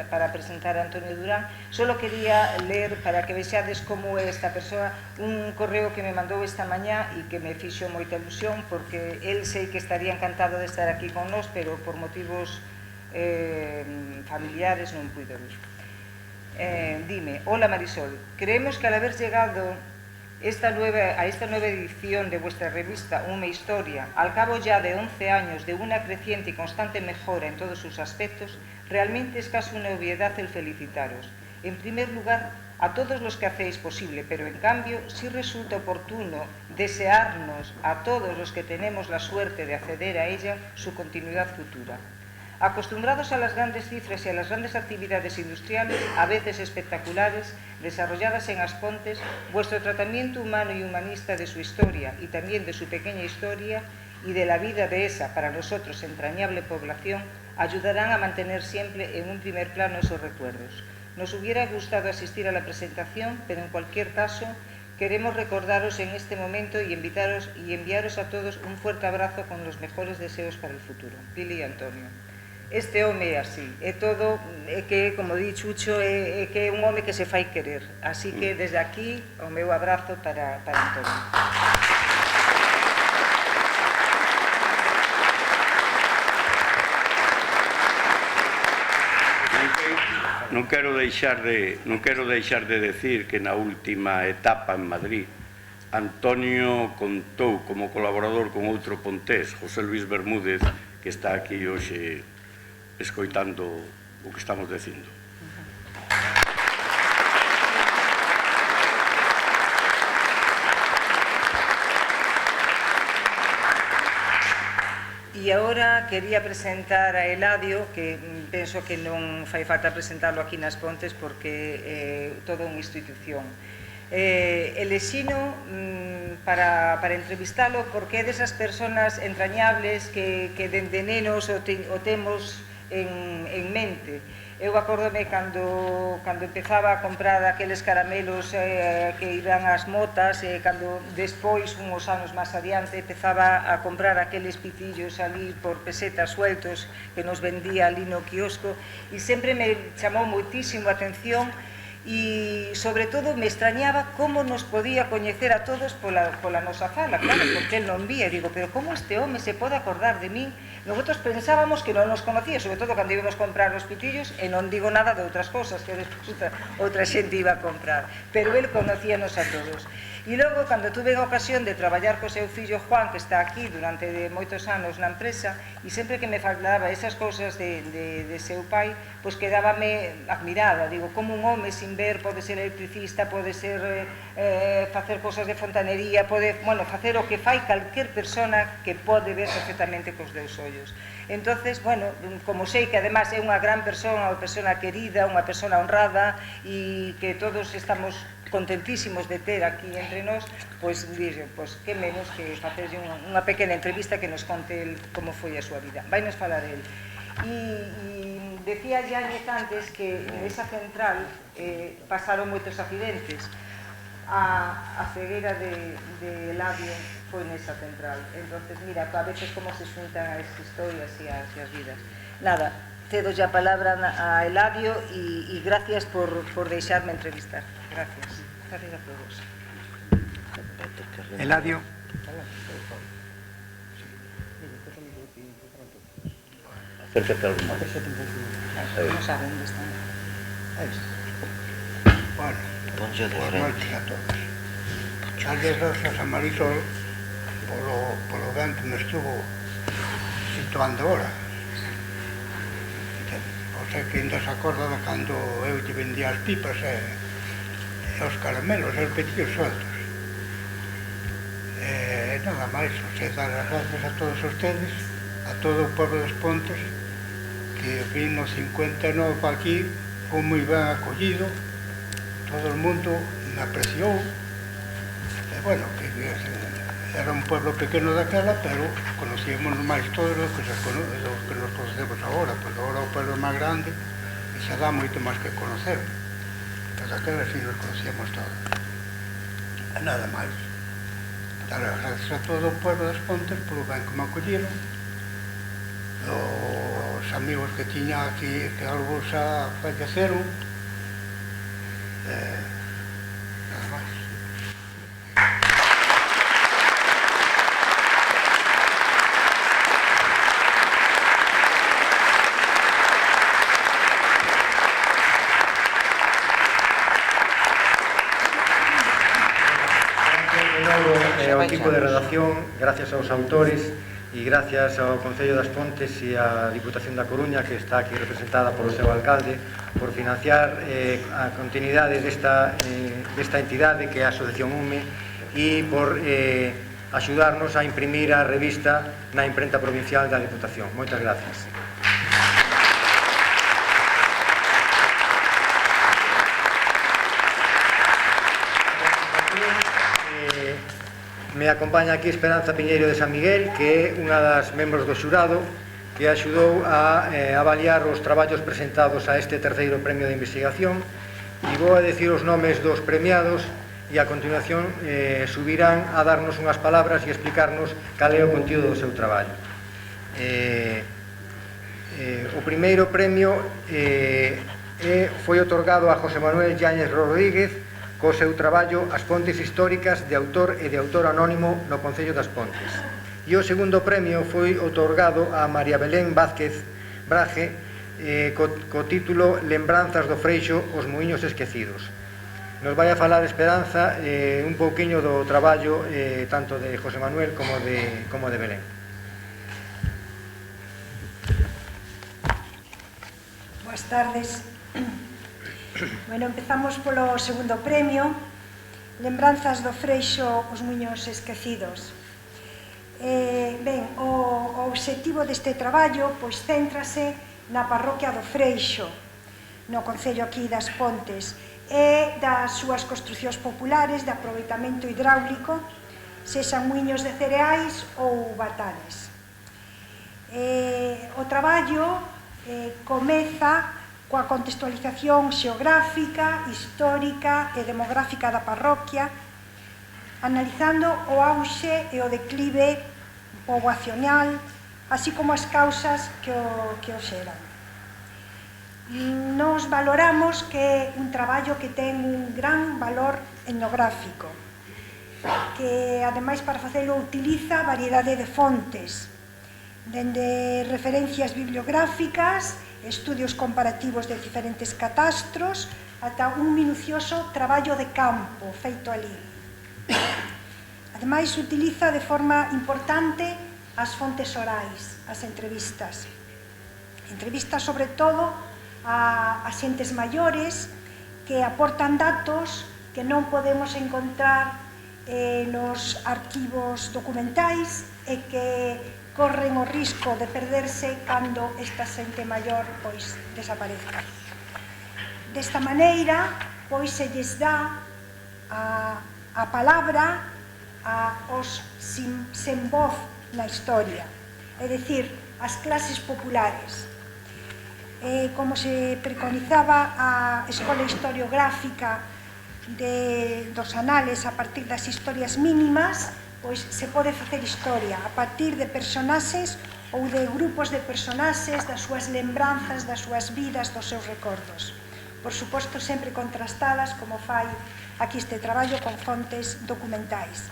para presentar a Antonio Durán, solo quería ler para que vexades como é esta persoa un correo que me mandou esta mañá e que me fixo moita ilusión porque el sei que estaría encantado de estar aquí con nós, pero por motivos familiares non puido ir. Dime, hola Marisol, creemos que al haber llegado a esta nueva edición de vuestra revista Una Historia, al cabo ya de 11 años de una creciente y constante mejora en todos sus aspectos, realmente es casi una obviedad el felicitaros. En primer lugar, a todos los que hacéis posible, pero en cambio sí resulta oportuno desearnos a todos los que tenemos la suerte de acceder a ella su continuidad futura. Acostumbrados a las grandes cifras y a las grandes actividades industriales, a veces espectaculares, desarrolladas en Aspontes, vuestro tratamiento humano y humanista de su historia y también de su pequeña historia y de la vida de esa, para nosotros, entrañable población, ayudarán a mantener siempre en un primer plano esos recuerdos. Nos hubiera gustado asistir a la presentación, pero en cualquier caso, queremos recordaros en este momento y enviaros a todos un fuerte abrazo con los mejores deseos para el futuro. Pili y Antonio. Este home é así, é todo, é que, como di Chucho, é que é un home que se fai querer. Así que, desde aquí, o meu abrazo para Antonio. Non quero deixar de decir que na última etapa en Madrid Antonio contou como colaborador con outro pontés, José Luis Bermúdez, que está aquí hoxe escoitando o que estamos dicindo. E agora quería presentar a Eladio, que penso que non fai falta presentarlo aquí nas Pontes porque é toda unha institución. Elexino para entrevistalo porque é desas persoas entrañables que dende nenos o temos en mente. Eu acórdome cando empezaba a comprar aqueles caramelos que iban ás motas, cando despois, uns anos máis adiante, empezaba a comprar aqueles pitillos ali por pesetas sueltos que nos vendía ali no quiosco, e sempre me chamou moitísimo a atención e, sobre todo, me extrañaba como nos podía coñecer a todos pola nosa fala, claro, porque el non vía, e digo, pero como este home se pode acordar de min? Nosotros pensábamos que non nos conocía, sobre todo cando íbamos comprar os pitillos, e non digo nada de outras cosas que outra xente iba a comprar, pero el conocíanos a todos. E logo, cando tuve a ocasión de traballar co seu fillo Juan, que está aquí durante moitos anos na empresa, e sempre que me falaba esas cousas de seu pai, pois quedábame admirada. Digo, como un home sin ver pode ser electricista, pode ser facer cousas de fontanería, pode, bueno, facer o que fai calquer persona que pode ver perfectamente cos deus ollos. Entonces, bueno, como sei que además é unha gran persona, unha persona querida, unha persona honrada, e que todos estamos contentísimos de ter aquí entre nós, pois dixo, pois que menos que facerlle unha pequena entrevista que nos conte como foi a súa vida. Vai nos falar el. E decía Yáñez antes que nesa central pasaron moitos accidentes. A ceguera de Eladio foi nesa central. Entonces, mira, a veces como se xuntan as historias e as vidas. Nada, cedo ya a palabra a Eladio e gracias por deixarme entrevistar. Gracias. Gracias a todos. Eladio. Acércate algo máis. Non saben onde están. Aí está. Bueno, Poncho de boas frente. noites a todos. Darles grazas a Marisol polo ben que me estuvo situando ahora. O sea que ainda se acorda de cando eu te vendía as pipas e os caramelos e os petillos sueltos. Nada máis, o sea, dar as gracias a todos ustedes, a todo o pueblo das Pontes, que vino 59 aquí, foi moi ben acollido, todo o mundo me apreciou, e bueno, que Era un pueblo pequeno daquela, pero conocíamos máis todos os que nos conocemos agora, porque agora o pueblo é máis grande e se dá moito máis que conocer. Pero daquela sí nos conocíamos todos. E nada máis. Dar as gracias a todo o pueblo das Pontes polo ben que me acolleron, os amigos que tiña aquí, que algo xa falleceron, nada máis. Ao equipo de redacción, gracias aos autores e gracias ao Concello das Pontes e á Diputación da Coruña, que está aquí representada polo seu alcalde, por financiar a continuidade desta entidade que é a Asociación UME e por axudarnos a imprimir a revista na imprenta provincial da Diputación. Moitas gracias. Me acompaña aquí Esperanza Piñeiro de San Miguel, que é unha das membros do xurado que axudou a avaliar os traballos presentados a este terceiro premio de investigación, e vou a decir os nomes dos premiados e a continuación subirán a darnos unhas palabras e explicarnos cal é o contido do seu traballo. O primeiro premio foi otorgado a José Manuel Yáñez Rodríguez co seu traballo As Pontes Históricas, de autor e de autor anónimo no Concello das Pontes. E o segundo premio foi otorgado a María Belén Vázquez Braje co título Lembranzas do Freixo, os muiños esquecidos. Nos vai a falar Esperanza un pouquiño do traballo tanto de José Manuel como de Belén. Boas tardes. Bueno, empezamos polo segundo premio, Lembranzas do Freixo, os muiños esquecidos. Ben, o obxectivo deste traballo pois céntrase na parroquia do Freixo, no Concello aquí das Pontes, e das súas construcións populares de aproveitamento hidráulico, sexan muiños de cereais ou batanes. O traballo comeza coa contextualización xeográfica, histórica e demográfica da parroquia, analizando o auxe e o declive poboacional, así como as causas que o xeran. Nos valoramos que é un traballo que ten un gran valor etnográfico, que ademais para facelo utiliza variedade de fontes, dende referencias bibliográficas, estudios comparativos de diferentes catastros, ata un minucioso traballo de campo feito ali. Ademais, utiliza de forma importante as fontes orais, as entrevistas. Entrevistas, sobre todo, a xentes maiores que aportan datos que non podemos encontrar nos arquivos documentais e que corren o risco de perderse cando esta xente maior pois desaparezca. Desta maneira, pois se lles dá a palabra aos sen voz na historia, é dicir, as clases populares. Como se preconizaba a Escola Historiográfica dos Anales a partir das historias mínimas, pois se pode facer historia a partir de personaxes ou de grupos de personaxes, das súas lembranzas, das súas vidas, dos seus recordos. Por suposto, sempre contrastadas, como fai aquí este traballo, con fontes documentais.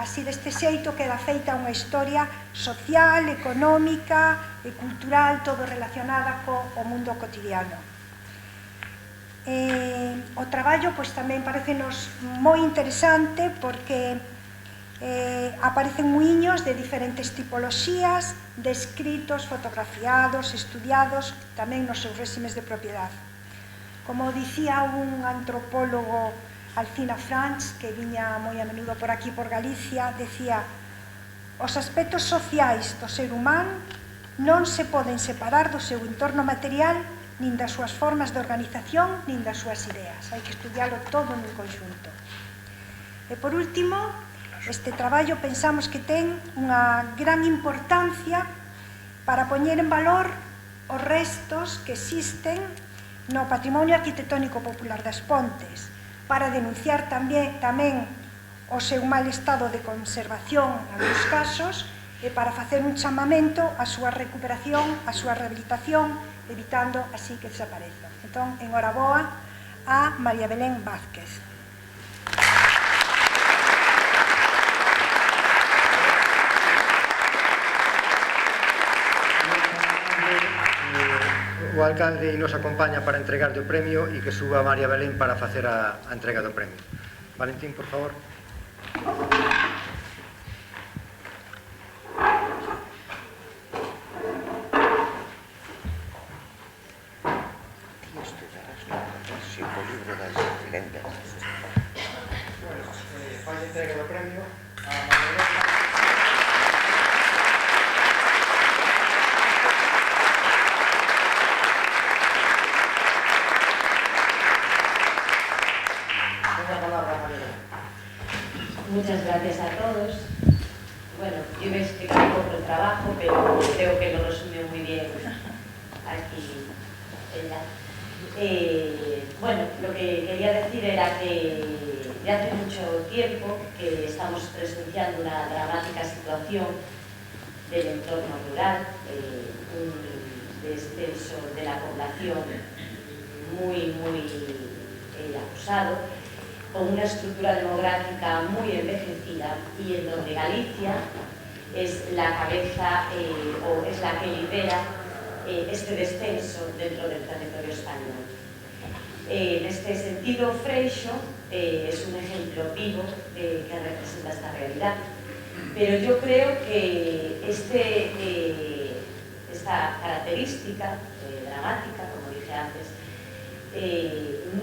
Así, deste xeito, queda feita unha historia social, económica e cultural, todo relacionada co mundo cotidiano. O traballo, pois, tamén parecenos moi interesante porque aparecen muiños de diferentes tipoloxías, descritos, fotografiados, estudiados, tamén nos seus réximes de propiedade. Como dicía un antropólogo, Alcina Franch, que viña moi a menudo por aquí, por Galicia, decía: os aspectos sociais do ser humano non se poden separar do seu entorno material, nin das súas formas de organización, nin das súas ideas. Hai que estudialo todo nun conxunto. E por último, Este traballo pensamos que ten unha gran importancia para poñer en valor os restos que existen no patrimonio arquitectónico popular das Pontes, para denunciar tamén o seu mal estado de conservación en alguns casos e para facer un chamamento á súa recuperación, á súa rehabilitación, evitando así que desaparezcan. Entón, enhoraboa a María Belén Vázquez. O alcalde nos acompaña para entregar o premio e que suba María Belén para facer a entrega do premio. Valentín, por favor. Fai a entrega do premio a María Belén. Muchas gracias a todos. Bueno, yo voy a explicar un poco el trabajo, pero creo que lo resume muy bien aquí ella. Bueno, lo que quería decir era que de hace mucho tiempo que estamos presenciando una dramática situación del entorno rural, un descenso de la población muy acusado, con una estructura demográfica muy envejecida y en donde Galicia es la cabeza o es la que lidera este descenso dentro del territorio español. En este sentido, Freixo es un ejemplo vivo que representa esta realidad, pero yo creo que esta característica dramática, como dije antes,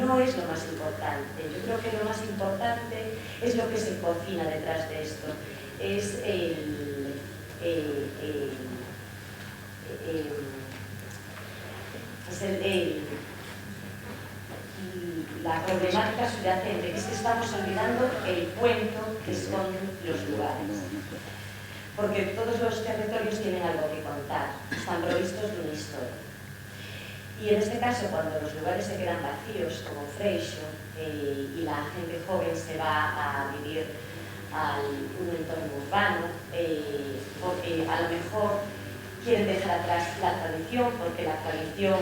no es lo más importante. Yo creo que lo más importante es lo que se cocina detrás de esto. Es la problemática subyacente, que es que estamos olvidando el cuento que esconden los lugares. Porque todos los territorios tienen algo que contar, están provistos de una historia. Y en este caso, cuando los lugares se quedan vacíos, como Freixo, y la gente joven se va a vivir a un entorno urbano, porque a lo mejor quieren dejar atrás la tradición, porque la tradición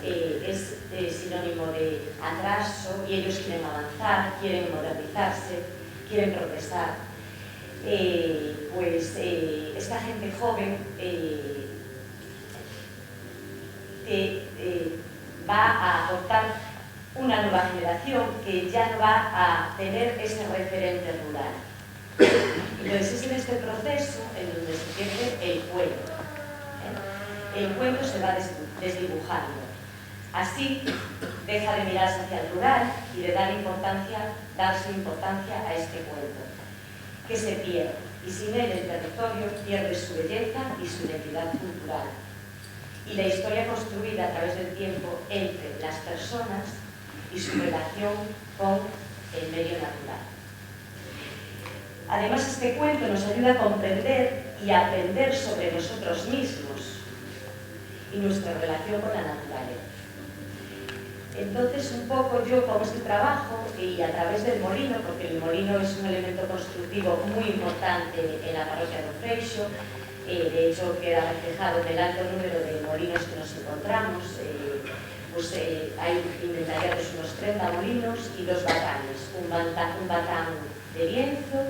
es sinónimo de atraso y ellos quieren avanzar, quieren modernizarse, quieren progresar. Esta gente joven va a aportar una nueva generación que ya no va a tener ese referente rural. Entonces es en este proceso en donde se pierde el cuento. El cuento se va desdibujando. Así deja de mirarse hacia el rural y de darse importancia a este cuento, que se pierde, y sin él el territorio pierde su belleza y su identidad cultural. Y la historia construida a través del tiempo entre las personas y su relación con el medio natural. Además, este cuento nos ayuda a comprender y a aprender sobre nosotros mismos y nuestra relación con la naturaleza. Entonces, un poco yo con este trabajo y a través del molino, porque el molino es un elemento constructivo muy importante en la parroquia de Freixo, de hecho queda reflejado en el alto número de molinos que nos encontramos, hay inventariados unos 30 molinos y 2 batanes, un batán de lienzo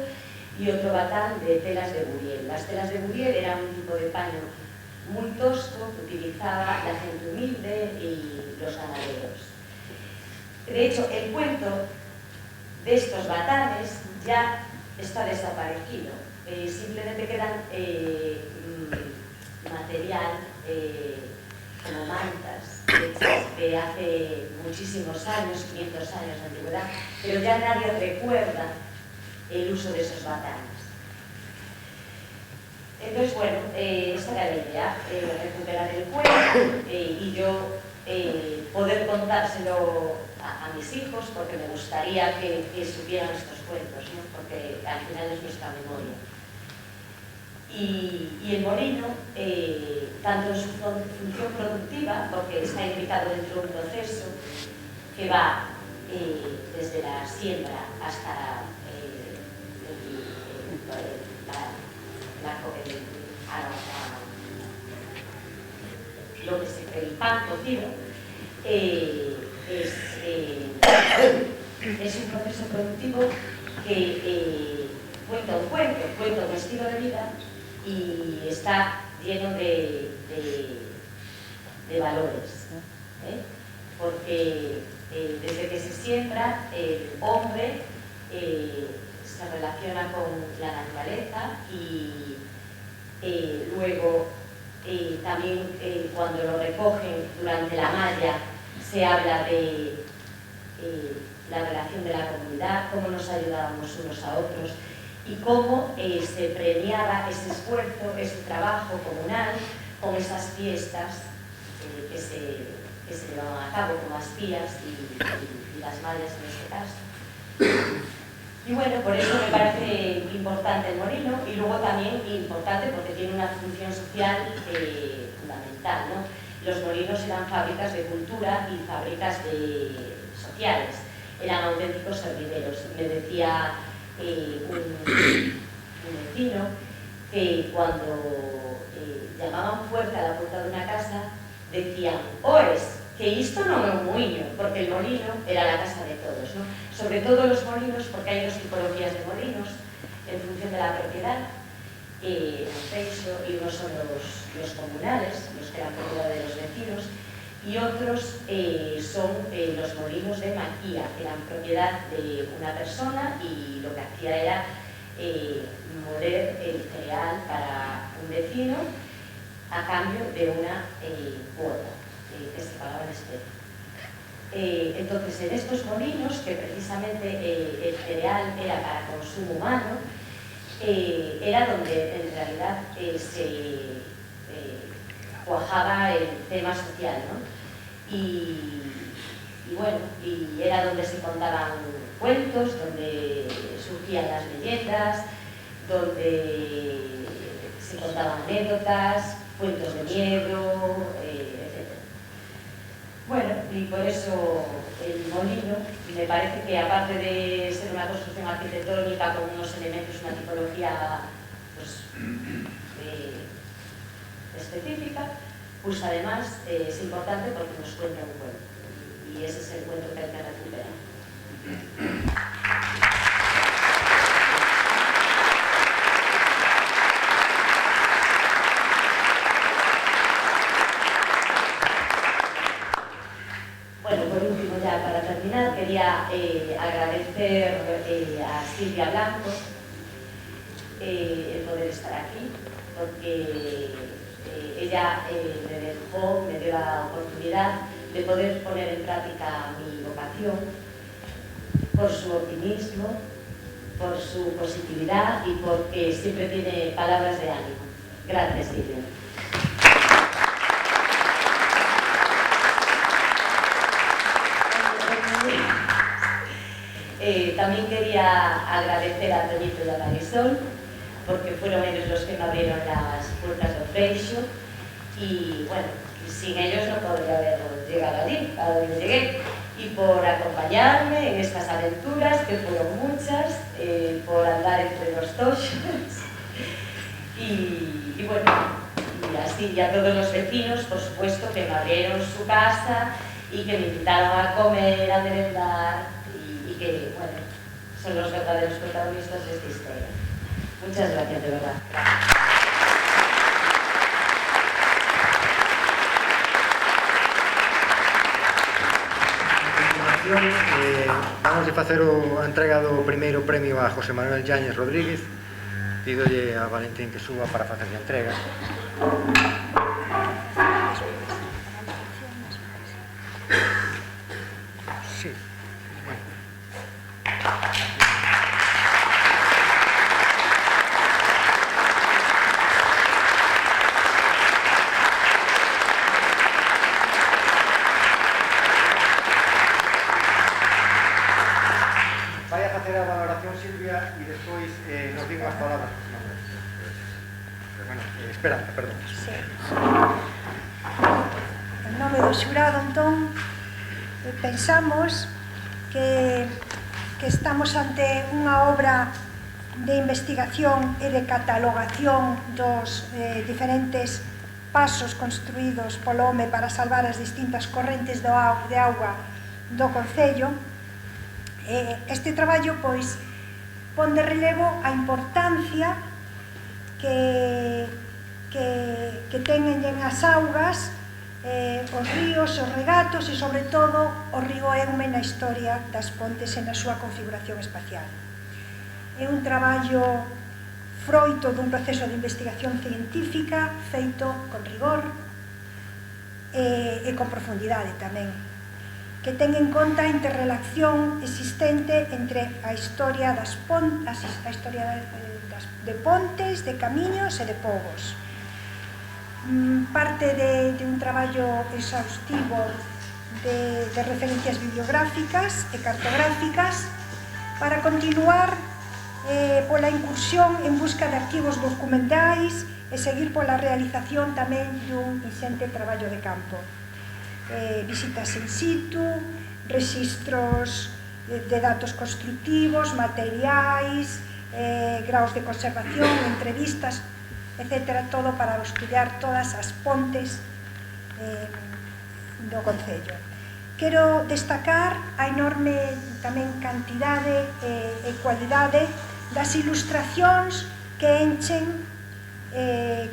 y otro batán de telas de buriel. Las telas de buriel eran un tipo de paño muy tosco que utilizaba la gente humilde y los ganaderos. De hecho, el cuento de estos batanes ya está desaparecido. Simplemente quedan material como mantas de hace muchísimos años, 500 años de antigüedad, pero ya nadie recuerda el uso de esos batanes. Entonces, bueno, esta era la idea, recuperar el cuento y yo poder contárselo a mis hijos, porque me gustaría que supieran estos cuentos, ¿no? Porque al final es nuestra memoria. Y el molino, tanto en su función productiva, porque está implicado dentro de un proceso que va desde la siembra hasta lo que es el pan cocido, es un proceso productivo que cuenta un cuento, cuenta un estilo de vida y está lleno de valores, porque desde que se siembra el hombre se relaciona con la naturaleza y luego también cuando lo recogen durante la malla se habla de la relación de la comunidad, cómo nos ayudábamos unos a otros y cómo se premiaba ese esfuerzo, ese trabajo comunal con esas fiestas que se llevaban a cabo con las tías y las mallas en este caso. Y bueno, por eso me parece importante el molino y luego también importante porque tiene una función social fundamental, ¿no? Los molinos eran fábricas de cultura y fábricas sociales, eran auténticos servideros. Me decía un vecino que cuando llamaban fuerte a la puerta de una casa decían: "Oes, que isto non é un muiño", porque el molino era la casa de todos, ¿no? Sobre todo los molinos, porque hay dos tipologías de molinos en función de la propiedad, el feixo, y unos son los comunales, los que eran propiedad de los vecinos, y otros son los molinos de maquia, que eran propiedad de una persona y lo que hacía era moler el cereal para un vecino a cambio de una cuota que se pagaba en especie. Entonces, en estos molinos, que precisamente el cereal era para consumo humano, era donde en realidad se cuajaba el tema social, ¿no? Y bueno, y era donde se contaban cuentos, donde surgían las leyendas, donde se contaban anécdotas, cuentos de miedo, etc. Bueno, y por eso el molino, me parece que aparte de ser una construcción arquitectónica con unos elementos, una tipología pues, específica, pues además es importante porque nos cuenta un cuento. Y ese es el cuento que hay que recuperar. Bueno, por último, ya para terminar, quería agradecer a Silvia Blanco el poder estar aquí, porque ella me dio la oportunidad de poder poner en práctica mi vocación, por su optimismo, por su positividad y porque siempre tiene palabras de ánimo. Gracias, Silvia. También quería agradecer a Toñito y a Marisol, porque fueron ellos los que me abrieron las puertas de Freixo y bueno, sin ellos no podría haber llegado allí, a donde llegué, y por acompañarme en estas aventuras, que fueron muchas, por andar entre los tochos y bueno, y así, y a todos los vecinos, por supuesto, que me abrieron su casa y que me invitaron a comer, a merendar y que, bueno, son los verdaderos protagonistas de esta historia. Muchas gracias, de verdad. Vamos a facer a entrega do primeiro premio a José Manuel Yáñez Rodríguez. Pídolle a Valentín que suba para facer a entrega. Sí. facer a valoración, Silvia, e despois nos digo as palabras. Bueno, espera, perdón. Sí. En nome do xurado, entón, pensamos que estamos ante unha obra de investigación e de catalogación dos diferentes pasos construídos polo home para salvar as distintas correntes de auga do Concello. Este traballo, pois, pon de relevo a importancia que teñen as augas, os ríos, os regatos e, sobre todo, o río Eume na historia das Pontes e na súa configuración espacial. É un traballo froito dun proceso de investigación científica feito con rigor e con profundidade tamén, que ten en conta a interrelación existente entre a historia de pontes, de camiños e de pobos. Parte de un traballo exhaustivo de referencias bibliográficas e cartográficas para continuar pola incursión en busca de arquivos documentais e seguir pola realización tamén dun inxente traballo de campo. Visitas in situ, registros de datos constructivos, materiais, graus de conservación, entrevistas, etc. Todo para estudiar todas as pontes do Concello. Quero destacar a enorme tamén cantidade e cualidade das ilustracións que enchen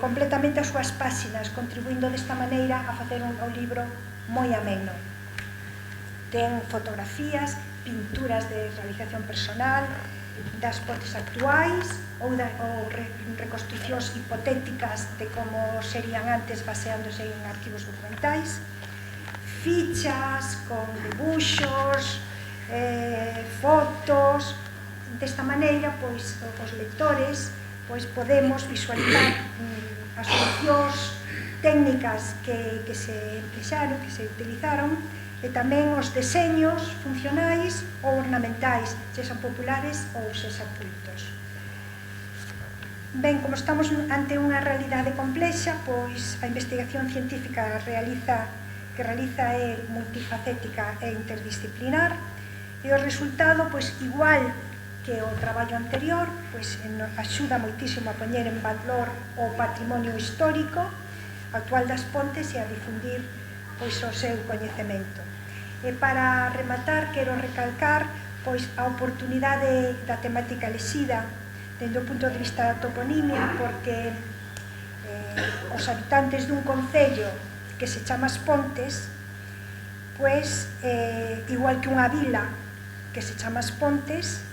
completamente as súas páxinas, contribuindo desta maneira a facer un libro moi ameno. Ten fotografías, pinturas de realización personal das pontes actuais ou reconstruccións hipotéticas de como serían antes baseándose en arquivos documentais, fichas con debuxos, fotos. Desta maneira, pois, os lectores podemos visualizar as solucións técnicas que se empresaron, que se utilizaron, e tamén os deseños funcionais ou ornamentais, sexan populares ou sexan cultos. Ben, como estamos ante unha realidade complexa, pois a investigación científica que realiza é multifacética e interdisciplinar, e o resultado, pois, igual que o traballo anterior, pois, axuda moitísimo a poñer en valor o patrimonio histórico actual das pontes e a difundir, pois, o seu coñecemento. E para rematar, quero recalcar, pois, a oportunidade da temática elixida dende o punto de vista da toponimia, porque os habitantes dun concello que se chama As Pontes, pois, igual que unha vila que se chama As Pontes,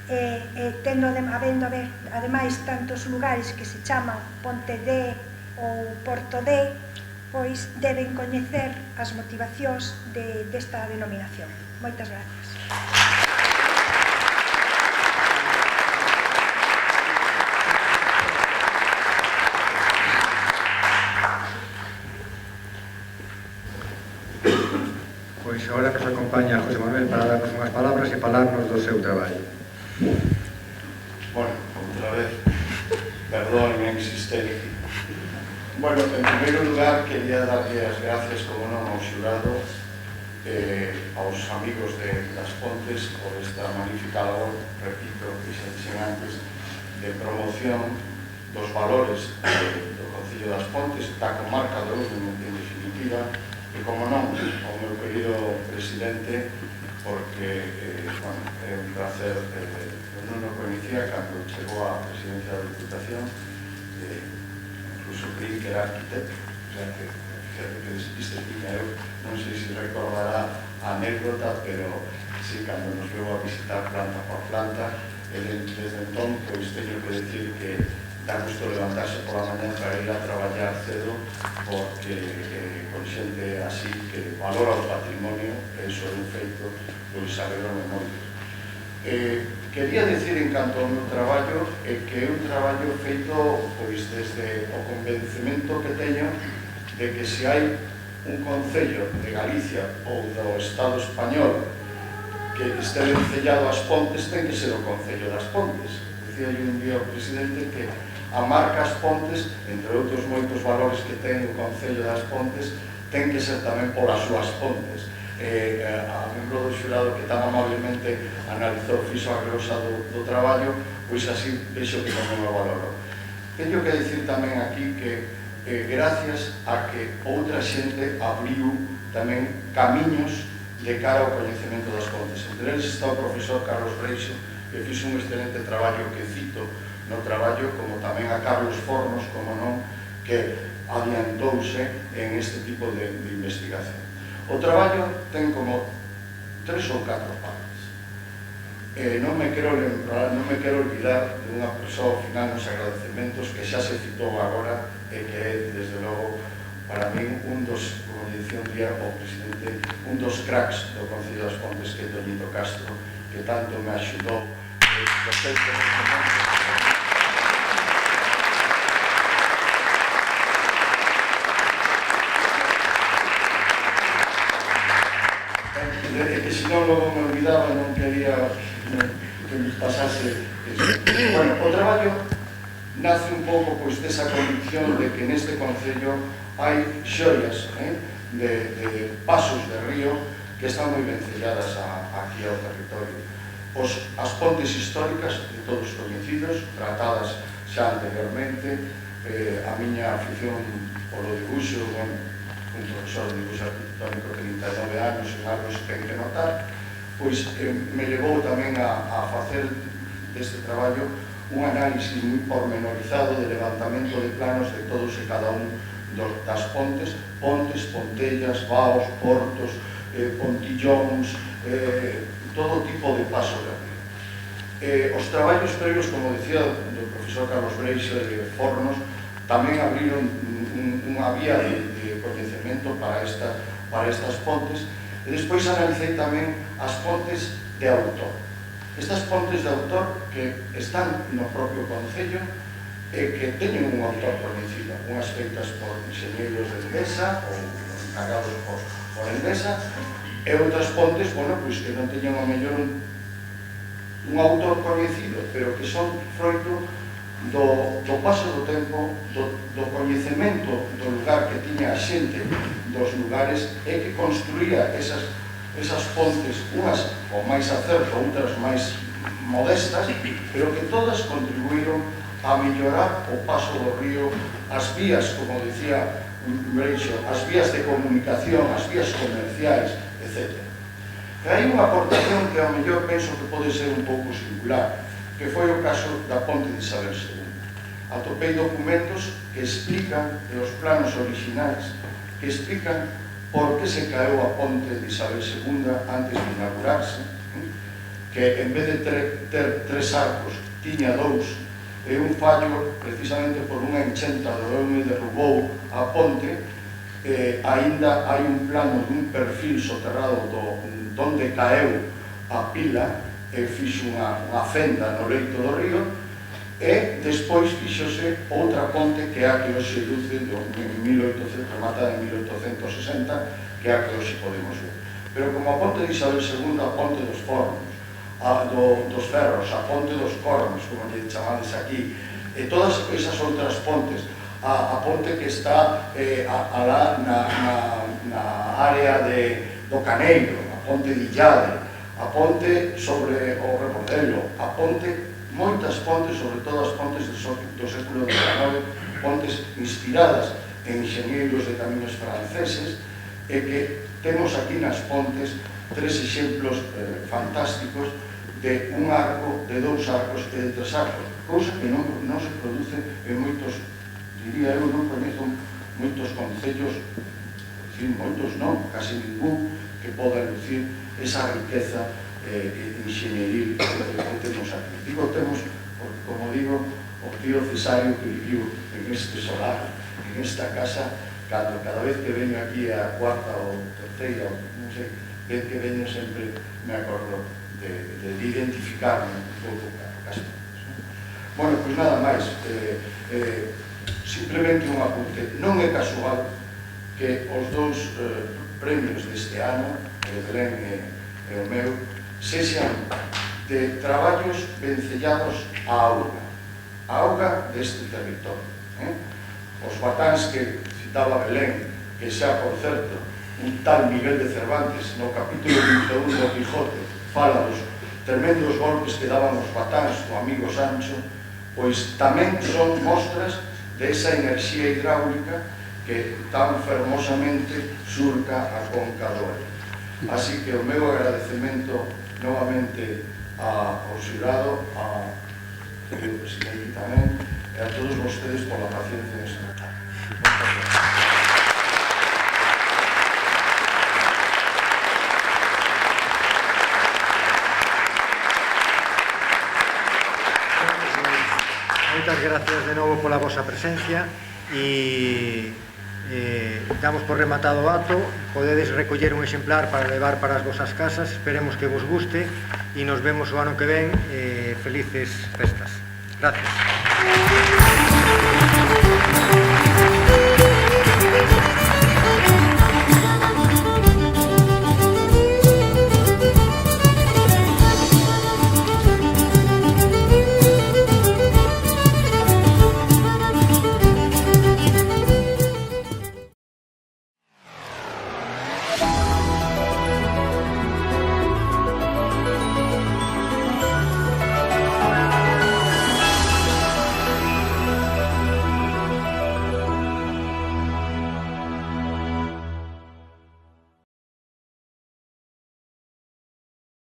habendo ademais tantos lugares que se chaman Ponte de ou Porto de, pois deben coñecer as motivacións desta denominación. Moitas gracias. Pois agora nos acompaña José Manuel para darnos unhas palabras e falarnos do seu traballo. Bueno, outra vez, perdón a insistencia. Bueno, en primeiro lugar, quería darlle as gracias, como non, ao xurado, aos amigos das Pontes por esta magnífica labor, repito, que xa dixen antes, de promoción dos valores do Concello das Pontes, da comarca do Eume, en definitiva, e, como non, ao meu querido presidente, porque, bueno, é un placer, non o coñecía cando chegou á presidencia da Diputación, incluso creí que era arquitecto, o sea que, fíjate que despiste tiña eu, non sei se recordará a anécdota, pero sí, cando nos veo a visitar planta por planta, desde entón, pois teño que decir que dá gusto levantarse pola mañá para ir a traballar cedo, porque con xente así que valora o patrimonio, eso é un feito, pois alegrome moito. Quería decir en canto ao meu traballo que é un traballo feito pois desde o convencemento que teño de que se hai un concello de Galicia ou do Estado español que este vencellado ás Pontes ten que ser o Concello das Pontes. Dicía un día o presidente que a marca as Pontes, entre outros moitos valores que ten o Concello das Pontes, ten que ser tamén polas súas pontes. A membro do xurado que tan amablemente analizou, fixo a glosa do traballo, pois así vexo que tamén o valoro. Teño que dicir tamén aquí que gracias a que outra xente abriu tamén camiños de cara ao coñecemento das pontes. Entre eles está o profesor Carlos Breixo, que fixo un excelente traballo que cito no traballo, como tamén a Carlos Fornos, como non, que adiantouse en este tipo de investigación. O traballo ten como 3 ou 4 partes. Non me quero olvidar de unha persoa ao final nos agradecementos que xa se citou agora e que é, desde logo, para min un dos, como dicía un día o presidente, un dos cracks do Concello das Pontes, que é Toñito Castro, que tanto me axudou no seu conocemento. Que se non logo me olvidaba, non quería que me pasase eso. Bueno, o traballo nace un pouco pois desa convicción de que neste Concello hai xoias de pasos de río que están moi vencelladas aquí ao territorio. As pontes históricas de todos coñecidos, tratadas xa anteriormente, a miña afición polo dibuixo, un profesor de dibuixo arquitectónico 39 anos, en algo se ten que notar, pois me levou tamén a facer deste traballo un análisis moi pormenorizado de levantamento de planos de todos e cada un das pontes, pontellas, vaos, portos, pontillóns, todo tipo de paso de río. Os traballos previos, como decía do profesor Carlos Breixo de Fornos, tamén abriron unha vía de coñecemento para estas pontes, e despois analicei tamén as pontes de autor. Estas pontes de autor que están no propio Concello e que teñen un autor coñecido, unhas feitas por inxeñeiros de Endesa ou encargados por Endesa, e outras pontes, bueno, pois que non teñen ao mellor un autor coñecido, pero que son froito do paso do tempo, do coñecemento do lugar que tiña a xente dos lugares e que construía esas pontes, unhas con máis acerto, outras máis modestas, pero que todas contribuíron a mellorar o paso do río, as vías, como decía Breixo, as vías de comunicación, as vías comerciais, etc. E hai unha aportación que ao mellor penso que pode ser un pouco singular, que foi o caso da ponte de Isabel II. Atopei documentos que explican, e os planos orixinais, que explican por que se caeu a ponte de Isabel II antes de inaugurarse, que en vez de ter 3 arcos, tiña 2, e un fallo, precisamente por unha enchenta do Eume derrubou a ponte, aínda hai un plano dun perfil soterrado donde caeu a pila e fixo unha fenda no leito do río, e despois fixose outra ponte que é a que hoxe luce rematada en 1860, que é a que hoxe podemos ver. Pero como a ponte de Isabel II, a ponte dos Fornos, dos Ferros, a ponte dos Cornos, como lle chamades aquí, e todas esas outras pontes, a ponte que está alá na área do Caneiro, a ponte de Illade, a ponte sobre o Rebordello, a ponte, moitas pontes, sobre todo as pontes do século XIX, pontes inspiradas en inxeñeiros de caminos franceses, e que temos aquí nas pontes 3 exemplos fantásticos de un arco, de 2 arcos e de 3 arcos, cousa que non se produce en moitos, diría eu, non coñezo moitos concellos, moitos non, casi ningún, que poda lucir esa riqueza inxeñeril que temos aquí. Digo temos, porque, como digo, o tío Cesario que viviu en este solar, en esta casa, cada vez que veño aquí a cuarta ou terceira, non sei, vez que veño sempre me acordo de identificarme un pouco cas pontes. Bueno, pois nada máis, simplemente un apunte. Non é casual que os 2 premios deste ano, o de Belén e o meu, sexan de traballos vencellados á auga deste territorio. Os batáns que citaba Belén, que xa, por certo, un tal Miguel de Cervantes, no capítulo 21 do Quijote, fala dos tremendos golpes que daban os batáns do amigo Sancho, pois tamén son mostras desa enerxía hidráulica que tan fermosamente surca a conca do Ebro. Así que o meu agradecemento novamente ao xurado, ao presidente tamén, e a todos vostedes pola paciencia neste momento. Moitas gracias de novo pola vosa presencia e damos por rematado o acto. Podedes recoller un exemplar para levar para as vosas casas. Esperemos que vos guste e nos vemos o ano que ven. Felices festas. Gracias.